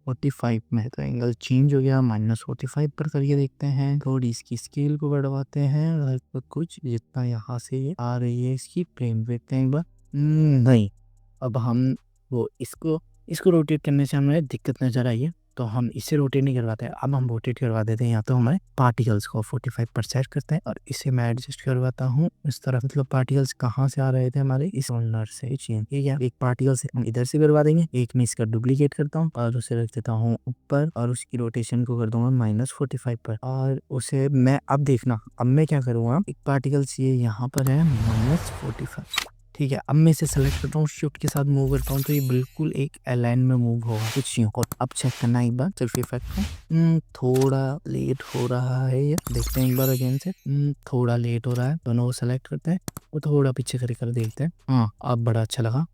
45 में, तो एंगल चेंज हो गया। -45 पर करके देखते हैं। थोड़ी इसकी स्केल को बढ़वाते हैं लगभग कुछ, जितना यहाँ से आ रही है इसकी फ्रेम देखते हैं एक बार। नहीं, अब हम वो इसको रोटेट करने से हमें दिक्कत नज़र आई है, तो हम इसे रोटेट नहीं करवाते हैं। अब हम रोटेट करवा देते हैं या तो हमारे पार्टिकल्स को 45 पर सेट करते हैं, और इसे मैं एडजस्ट करवाता हूँ इस तरफ। मतलब पार्टिकल्स कहाँ से आ रहे थे हमारे, इस कॉर्नर से चेंज। ठीक है, एक पार्टिकल से हम इधर से करवा देंगे, एक मैं इसका डुप्लीकेट करता हूँ और उसे रख देता हूँ ऊपर, और उसकी रोटेशन को कर दूंगा -45 पर। और उसे मैं अब देखना, अब मैं क्या करूँगा, एक पार्टिकल्स ये यहाँ पर है -45। ठीक है, अब मैं इसे सेलेक्ट करता हूँ, शिफ्ट के साथ मूव करता हूँ, तो ये बिल्कुल एक अलाइन में मूव होगा कुछ यूँ। और अब चेक करना एक बार सिर्फ इफेक्ट को। थोड़ा लेट हो रहा है ये, देखते हैं एक बार अगेन से। थोड़ा लेट हो रहा है, दोनों को सेलेक्ट करते हैं और थोड़ा पीछे कर देखते हैं। हाँ अब बड़ा अच्छा लगा।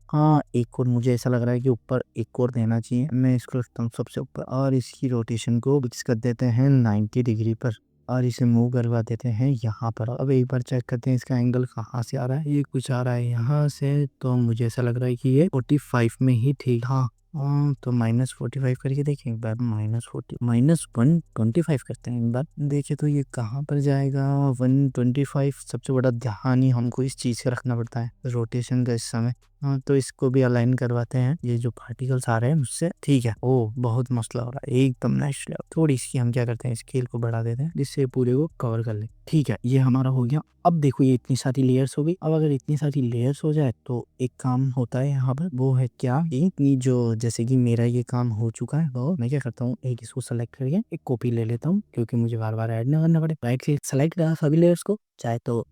हाँ एक और मुझे ऐसा लग रहा है कि ऊपर एक और देना चाहिए। मैं इसको रखता हूँ सबसे ऊपर, और इसकी रोटेशन को फिक्स कर देते हैं 90 डिग्री पर, और इसे मूव करवा देते हैं यहाँ पर। अब एक बार चेक करते हैं इसका एंगल कहाँ से आ रहा है। ये कुछ आ रहा है यहाँ से, तो मुझे ऐसा लग रहा है कि ये 45 में ही ठीक। हाँ तो -45 करके देखें एक बार। -125 करते हैं एक बार, देखे तो ये कहाँ पर जाएगा। 125 सबसे बड़ा ध्यान ही हमको इस चीज़ का रखना पड़ता है, रोटेशन का इस समय। हाँ तो इसको भी अलाइन करवाते हैं, ये जो पार्टिकल्स आ रहे हैं उससे। ठीक है, ओ बहुत मस्त लग रहा है, एकदम नेक्स्ट लेवल। थोड़ी इसकी हम क्या करते हैं, स्केल को बढ़ा देते हैं जिससे पूरे को कवर कर ले। ठीक है, ये हमारा हो गया। अब देखो ये इतनी सारी लेयर्स हो गई। अब अगर इतनी सारी लेयर्स हो जाए तो एक काम होता है यहाँ पर, वो है क्या, इतनी जो जैसे कि मेरा ये काम हो चुका है, तो मैं क्या करता हूँ, एक इसको सेलेक्ट करके एक कॉपी ले लेता हूँ, क्योंकि मुझे बार बार ऐड ना करना पड़े। राइट क्लिक सेलेक्ट करा सभी लेयर्स को, चाहे तो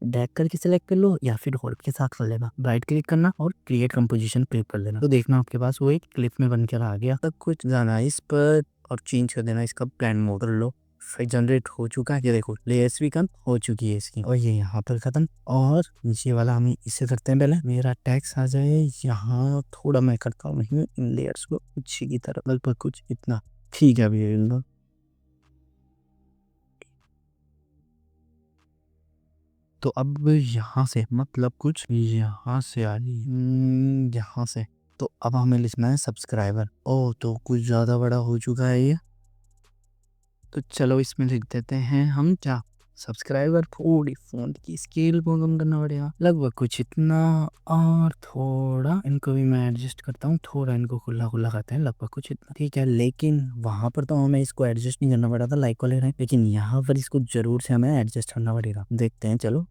ड्रैग करके सिलेक्ट कर लो या फिर होल्ड के साथ कर लेना। राइट क्लिक करना और क्रिएट कंपोजिशन क्लिक कर लेना, तो देखना आपके पास वो एक क्लिप में बनकर आ गया। तब कुछ जाना इस पर और चेंज कर देना इसका प्लान मोड कर लो। फिर जनरेट हो चुका है, ये देखो लेयर्स भी कम हो चुकी है इसकी, और ये यहाँ पर खत्म। और नीचे वाला हम इसे करते हैं, पहले मेरा टैक्स आ जाए यहाँ। थोड़ा मैं करता हूँ इन लेयर्स को पीछे की तरफ, लगभग कुछ इतना। ठीक है अभी तो अब यहाँ से मतलब कुछ यहाँ से आ रही, यहाँ से। तो अब हमें लिखना है सब्सक्राइबर। ओ तो कुछ ज़्यादा बड़ा हो चुका है ये, तो चलो इसमें लिख देते हैं हम क्या, सब्सक्राइबर। थोड़ी फोन की स्केल को कम करना पड़ेगा, लगभग कुछ इतना। और थोड़ा इनको भी मैं एडजस्ट करता हूँ, थोड़ा इनको खुला खुला करते हैं, लगभग कुछ इतना। ठीक है, लेकिन वहां पर तो हमें इसको एडजस्ट नहीं करना पड़ा था लाइक को ले रहे हैं, लेकिन यहाँ पर इसको जरूर से हमें एडजस्ट करना पड़ेगा। देखते हैं चलो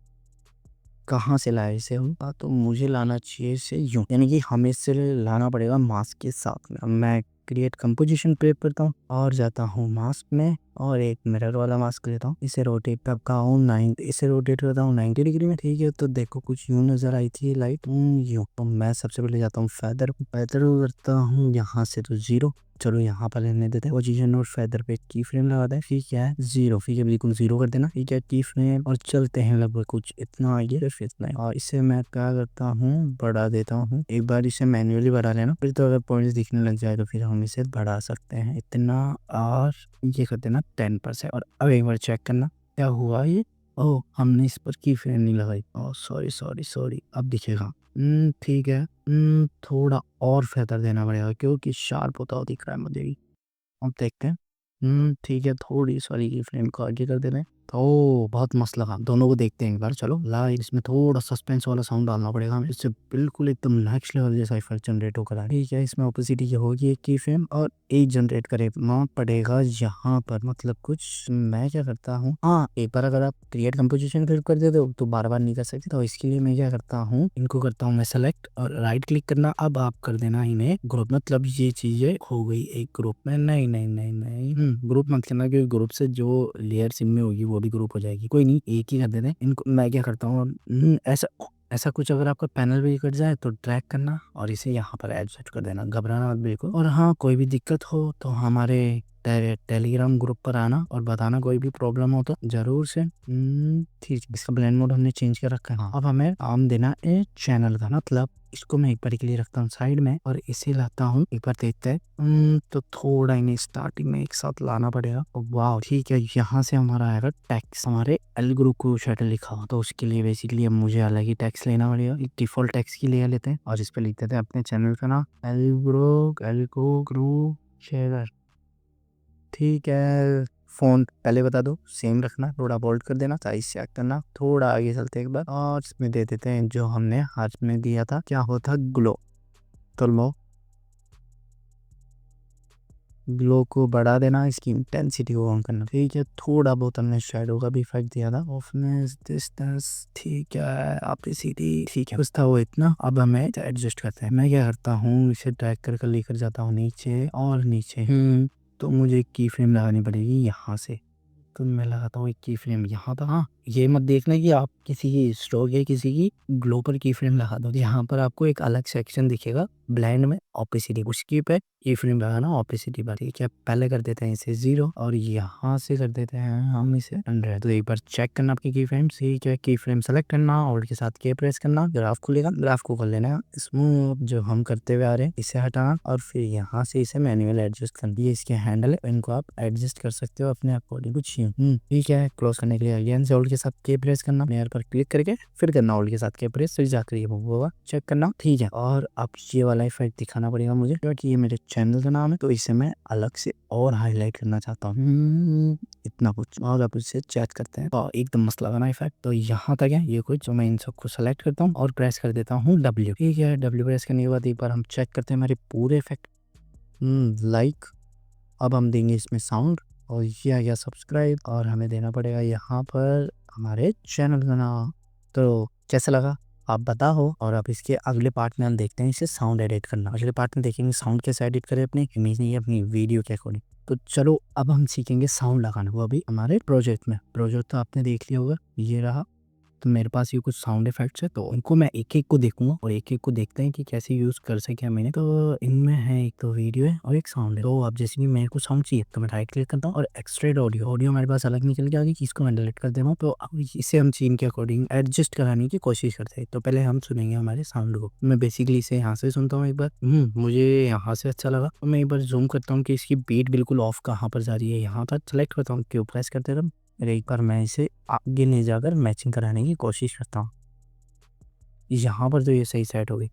कहाँ से लाए इसे हम। तो मुझे लाना चाहिए इसे यूं, यानी कि हमें इसे लाना पड़ेगा मास्क के साथ में। अब मैं क्रिएट कंपोजिशन पे करता हूँ और जाता हूँ मास्क में, और एक मिरर वाला मास्क लेता हूँ। इसे रोटेट करता हूँ 9, इसे रोटेट करता हूँ 90 डिग्री में। ठीक है, तो देखो कुछ यूं नजर आई थी लाइट यूं। तो मैं सबसे पहले जाता हूँ फेदर करता हूँ यहाँ से, तो 0। चलो यहाँ पर लेने देते हैं पोजीशन, और फेदर पे की फ्रेम लगा दें। ठीक है 0, ठीक है बिल्कुल 0 कर देना। ठीक है की फ्रेम, और चलते हैं लगभग कुछ इतना आइए, सिर्फ इतना ही। और इसे मैं क्या करता हूँ, बढ़ा देता हूँ। एक बार इसे मैन्युअली बढ़ा लेना, फिर तो अगर पॉइंट्स दिखने लग जाए तो फिर हम इसे बढ़ा सकते हैं इतना। और ये कर देना 10%। और अब एक बार चेक करना क्या हुआ ये। ओह हमने इस पर की फ्रेम नहीं लगाई, ओह सॉरी सॉरी सॉरी। अब दिखेगा। ठीक है। थोड़ा और फेदर देना पड़ेगा क्योंकि शार्प होता दिख रहा है मुझे भी। अब देखते हैं। ठीक है, थोड़ी सॉरी की फ्रेम को आगे कर दे रहे हैं, तो बहुत मस्त लगा। दोनों को देखते हैं एक बार, चलो लाइव। इसमें थोड़ा सस्पेंस वाला साउंड डालना पड़ेगा हमें, इससे बिल्कुल एकदम नेक्स्ट लेवल जैसा इफेक्ट जनरेट होकर आए। ठीक है, इसमें ओपेसिटी की होगी एक की फ्रेम और एक जनरेट करना पड़ेगा यहाँ पर। मतलब कुछ मैं क्या करता हूँ, हाँ एक बार अगर आप क्रिएट कंपोजिशन क्लिक कर देते हो तो बार बार नहीं कर सकते, तो इसके लिए मैं क्या करता हूँ, इनको करता हूँ मैं सेलेक्ट और राइट क्लिक करना। अब आप कर देना इन्हें ग्रुप, मतलब ये चीजें हो गई एक ग्रुप में। नहीं नहीं नहीं नहीं, ग्रुप मत करना, क्योंकि ग्रुप से जो लेयर सिम में होगी वो भी ग्रुप हो जाएगी। कोई नहीं, एक ही कर देते हैं इनको। मैं क्या करता हूँ, ऐसा ऐसा कुछ अगर आपका पैनल भी कट जाए तो ड्रैग करना और इसे यहाँ पर एडजस्ट कर देना, घबराना मत बिल्कुल। और हाँ, कोई भी दिक्कत हो तो हमारे टेलीग्राम ग्रुप पर आना और बताना, कोई भी प्रॉब्लम हो तो जरूर से। ठीक है, इसका ब्लेंड मोड हमने चेंज कर रखा है। हाँ, अब हमें नाम देना है चैनल का, मतलब इसको मैं एक बार के लिए रखता हूँ साइड में और इसे लाता हूँ, एक बार देखते हैं। तो थोड़ा इन्हें स्टार्टिंग में एक साथ लाना पड़ेगा। वाह ठीक है, यहाँ से हमारा आएगा टैक्स, हमारे एल ग्रुप को शटल लिखा हो, तो उसके लिए बेसिकली अब मुझे अलग ही टैक्स लेना पड़ेगा। एक डिफॉल्ट टैक्स की लेयर लेते हैं और इस पे लिख देते हैं अपने चैनल का नाम, एल्ग्रो शेयर। ठीक है, फ़ॉन्ट पहले बता दो, सेम रखना, थोड़ा बोल्ड कर देना, साइज चेक करना। थोड़ा आगे चलते एक बार और इसमें दे देते हैं जो हमने हाथ में दिया था, क्या होता ग्लो। तो ग्लो को बढ़ा देना, इसकी इंटेंसिटी को ऑन करना। ठीक है, थोड़ा बहुत हमने शैडो का भी इफेक्ट दिया था, ऑफनेस, डिस्टेंस। ठीक है, ऑपेसिटी ठीक है, कुछ था वो इतना। अब हमें एडजस्ट करते हैं। मैं क्या करता हूँ, इसे ड्रैग कर लेकर जाता हूँ नीचे और नीचे। तो मुझे की फ्रेम लगानी पड़ेगी यहाँ से, तो मैं लगाता हूँ एक की फ्रेम यहाँ पर। हाँ, ये मत देखना कि आप किसी की स्ट्रोक या किसी की ग्लो पर की फ्रेम लगा दो। यहाँ पर आपको एक अलग सेक्शन दिखेगा ब्लेंड में, ऑपेसिटी, उसकी पे की फ्रेम लगाना ऑपेसिटी पर। ठीक है, पहले कर देते हैं इसे 0 और यहाँ से कर देते हैं हम इसे 100। तो एक बार चेक करना आपकी की फ्रेम। ठीक है, की फ्रेम सेलेक्ट करना और के साथ के प्रेस करना, ग्राफ खुलेगा, ग्राफ को कर लेना स्मूथ जो हम करते हुए आ रहे हैं, इसे हटाना और फिर यहाँ से इसे मैनुअल एडजस्ट करना। ये इसके हैंडल है, इनको आप एडजस्ट कर सकते हो अपने अकॉर्डिंग कुछ। ठीक है, क्लोज करने के लिए अगेन से होल्ड के साथ के प्रेस करना, लेयर पर क्लिक करके फिर करना होल्ड के साथ के प्रेस, फिर जाकर ये होगा चेक करना। ठीक है, और अब ये वाला इफेक्ट दिखाना पड़ेगा मुझे, क्योंकि ये मेरे चैनल का नाम है, तो इसे मैं अलग से और हाईलाइट करना चाहता हूँ। इतना कुछ और अब इसे चेक करते हैं, तो एकदम मस्त लगा ना इफेक्ट। तो यहाँ तक है ये कुछ, जो मैं इन सबको सेलेक्ट करता हूँ और प्रेस कर देता हूँ W। ठीक है, W प्रेस करने के बाद एक बार हम चेक करते हैं हमारे पूरे इफेक्ट। लाइक, अब हम देंगे इसमें साउंड और ये आ गया सब्सक्राइब और हमें देना पड़ेगा यहाँ पर हमारे चैनल का नाम। तो कैसा लगा आप बताओ। और अब इसके अगले पार्ट में हम देखते हैं इसे साउंड एडिट करना। अगले पार्ट में देखेंगे साउंड कैसे एडिट करें अपने इमेज नहीं, अपनी वीडियो के अकॉर्डिंग। तो चलो अब हम सीखेंगे साउंड लगाना, वो अभी हमारे प्रोजेक्ट में। प्रोजेक्ट तो आपने देख लिया होगा, ये रहा। तो मेरे पास ये कुछ साउंड इफेक्ट्स है, तो उनको मैं एक एक को देखूंगा और एक एक को देखते हैं कि कैसे यूज़ कर सके मैंने। तो इनमें है एक तो वीडियो है और एक साउंड है। तो अब जैसे कि मेरे को साउंड चाहिए तो मैं राइट क्लिक करता हूँ और एक्सट्रेट ऑडियो, ऑडियो मेरे पास अलग निकल के आ गई, इसको मैं डिलीट कर दे रहा हूँ। तो अब इसे हम सीन के अकॉर्डिंग एडजस्ट कराने की कोशिश करते हैं। तो पहले हम सुनेंगे हमारे साउंड को। मैं बेसिकली इसे यहाँ से सुनता हूँ एक बार, मुझे यहाँ से अच्छा लगा, तो मैं एक बार जूम करता हूँ कि इसकी बीट बिल्कुल ऑफ कहाँ पर जा रही है। यहाँ पर सेलेक्ट करता हूँ, क्यों प्रेस करते रहो। एक बार मैं इसे आगे ले जाकर मैचिंग कराने की कोशिश करता हूँ। यहाँ पर तो ये सही सेट हो गई।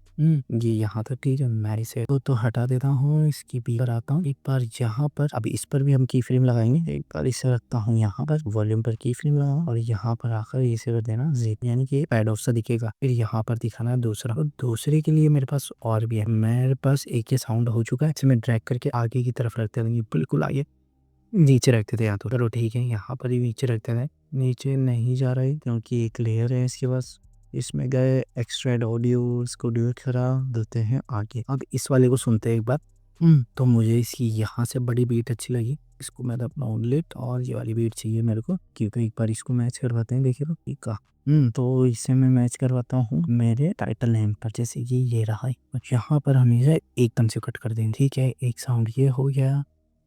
ये यहाँ तक ठीक है, मैं इसे तो हटा देता हूँ, इसकी बी पर आता हूँ एक बार यहाँ पर। अब इस पर भी हम की फ्रेम लगाएंगे। एक बार इसे रखता हूँ यहाँ पर, वॉल्यूम पर की फ्रेम लगाऊँ और यहाँ पर आकर इसे कर देना Z, यानी कि पैड ऑफ सा दिखेगा। फिर यहाँ पर दिखाना है दूसरा, और दूसरे के लिए मेरे पास और भी है। मेरे पास एक ये साउंड हो चुका है, इसे मैं ड्रैग करके आगे की तरफ रखते हैं, बिल्कुल आगे नीचे रखते थे। यहाँ तो चलो ठीक है, यहाँ पर ही नीचे रखते थे। नीचे नहीं जा रहा है क्योंकि एक लेयर है इसके पास। इसमें गए एक्सट्रैक्ट ऑडियो, इसको डिलीट करा देते हैं आगे। अब इस वाले को सुनते हैं एक बार। तो मुझे इसकी यहाँ से बड़ी बीट अच्छी लगी, इसको मैं अपना ऑनलेट और ये वाली बीट चाहिए मेरे को, क्योंकि एक बार इसको मैच करवाते हैं। देखिए ठीक है, तो इसे मैं मैच करवाता हूँ मेरे टाइटल नेम पर, जैसे कि ये रहा है। यहाँ पर हम इसे एकदम से कट कर देंगे। ठीक है, एक साउंड ये हो गया।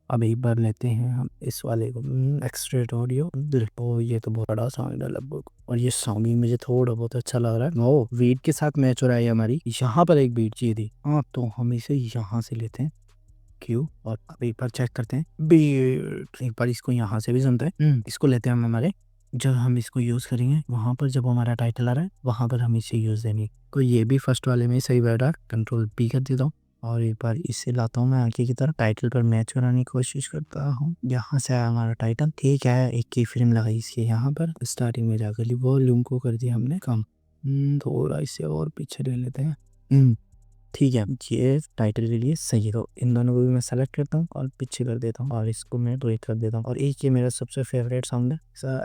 अब एक बार लेते हैं हम इस वाले को, एक्सट्रेट ऑडियो। तो ये तो बहुत बड़ा साउंड है लगभग, और ये साउंड भी मुझे थोड़ा बहुत अच्छा लग रहा है। ओ, बीट के साथ मैच हो रहा है हमारी। यहाँ पर एक बीट चाहिए थी, हाँ, तो हम इसे यहाँ से लेते हैं क्यों, और अब एक बार चेक करते हैं बीट। एक बार इसको यहाँ से भी सुनते हैं। इसको लेते हैं हम हमारे, जब हम इसको यूज़ करेंगे वहाँ पर, जब हमारा टाइटल आ रहा है वहाँ पर हम इसे यूज़ देंगे। तो ये भी फर्स्ट वाले में सही बैठ रहा है। कंट्रोल P कर देता हूँ और एक बार इसे लाता हूँ मैं आगे की तरफ, टाइटल पर मैच कराने की कोशिश करता हूँ। यहाँ से आया हमारा टाइटल, ठीक है। एक की फ्रेम लगाई इसके यहाँ पर, स्टार्टिंग में जाकर वॉल्यूम को कर दिया हमने कम। थोड़ा इसे और पीछे ले लेते हैं। ठीक है, ये टाइटल के लिए सही है। तो इन दोनों को भी मैं सेलेक्ट करता हूँ और पीछे कर देता हूँ और इसको मैं डिलीट कर देता हूँ। और एक ये मेरा सबसे फेवरेट साउंड है,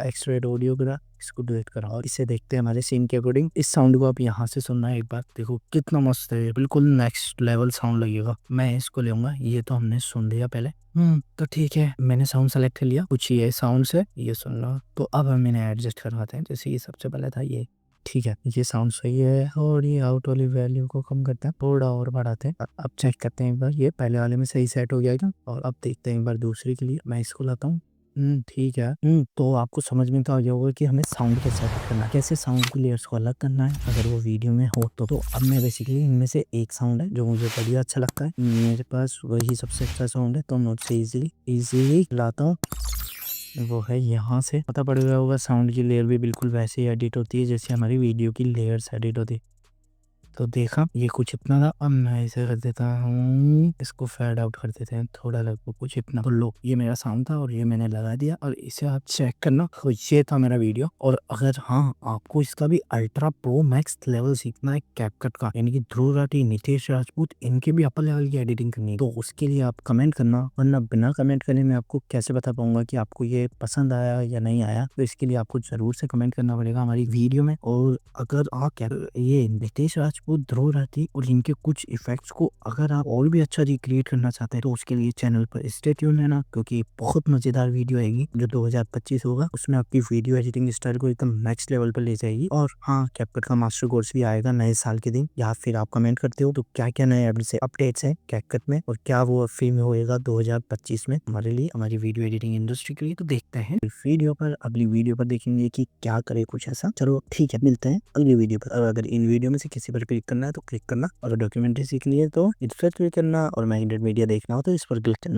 एक्सट्रेट ऑडियो का, इसको डिलीट करा और इसे देखते हैं हमारे सीन के अकॉर्डिंग। इस साउंड को आप यहाँ से सुनना है एक बार, देखो कितना मस्त है, बिल्कुल नेक्स्ट लेवल साउंड लगेगा। मैं इसको लेऊंगा, ये तो हमने सुन लिया पहले। तो ठीक है, मैंने साउंड सेलेक्ट कर लिया, कुछ ये साउंड से ये सुनना। तो अब हम इन्हें एडजस्ट करवाते हैं। जैसे ये सबसे पहले था ये, ठीक है, ये साउंड सही है। और ये आउट वाली वैल्यू को कम करते हैं, थोड़ा और बढ़ाते हैं। अब चेक करते हैं एक बार, ये पहले वाले में सही सेट हो गया था। और अब देखते हैं एक बार दूसरे के लिए, मैं इसको लाता हूँ। ठीक है। तो आपको समझ में तो आ गया होगा कि हमें साउंड कैसे सेट करना है, कैसे साउंड की लेयर्स को अलग करना है, अगर वो वीडियो में हो तो अब मैं बेसिकली इनमें से एक साउंड है जो मुझे बढ़िया अच्छा लगता है, मेरे पास वही सबसे अच्छा साउंड है, तो मैं उससे इजीली लाता हूँ। वो है यहाँ से, पता पड़ गया होगा साउंड की लेयर भी बिल्कुल वैसे ही एडिट होती है जैसे हमारी वीडियो की लेयर्स एडिट होती है। तो देखा, ये कुछ इतना था। अब मैं इसे कर देता हूँ, इसको फेड आउट कर देते हैं थोड़ा, लगभग कुछ इतना। तो लो, ये मेरा साउंड था और ये मैंने लगा दिया और इसे आप चेक करना। तो ये था मेरा वीडियो। और अगर हाँ, आपको इसका भी अल्ट्रा प्रो मैक्स लेवल सीखना है कैपकट का, यानी कि ध्रुव राठी, नितेश राजपूत, इनके भी अपर लेवल की एडिटिंग करनी है, तो उसके लिए आप कमेंट करना। वरना बिना कमेंट करे मैं आपको कैसे बता पाऊंगा कि आपको ये पसंद आया या नहीं आया। तो इसके लिए आपको जरूर से कमेंट करना पड़ेगा हमारी वीडियो में। और अगर आप ये नितेश राजपूत, ध्रुव राठी और इनके कुछ इफेक्ट्स को अगर आप और भी अच्छा रिक्रिएट करना चाहते हैं, तो उसके लिए चैनल पर स्टे ट्यून रहना, क्योंकि बहुत मजेदार वीडियो आएगी जो 2025 होगा। उसमें आपकी वीडियो एडिटिंग स्टाइल को एकदम नेक्स्ट लेवल पर ले जाएगी। और हाँ, कैपकट का मास्टर कोर्स भी आएगा नए साल के दिन। या फिर आप कमेंट करते हो तो क्या क्या नए अपडेट्स हैं कैपकट में, और क्या वो फ्री में होएगा 2025 में हमारे लिए, हमारी वीडियो एडिटिंग इंडस्ट्री के लिए। तो देखते हैं वीडियो पर, अगली वीडियो पर देखेंगे कि क्या करे कुछ ऐसा। चलो ठीक है, मिलते हैं अगली वीडियो पर। और अगर इन वीडियो में से किसी पर क्लिक करना है तो क्लिक करना, और डॉक्यूमेंट्री सीखनी है तो इस पर क्लिक करना, और मैग्नेट मीडिया देखना हो तो इस पर क्लिक करना।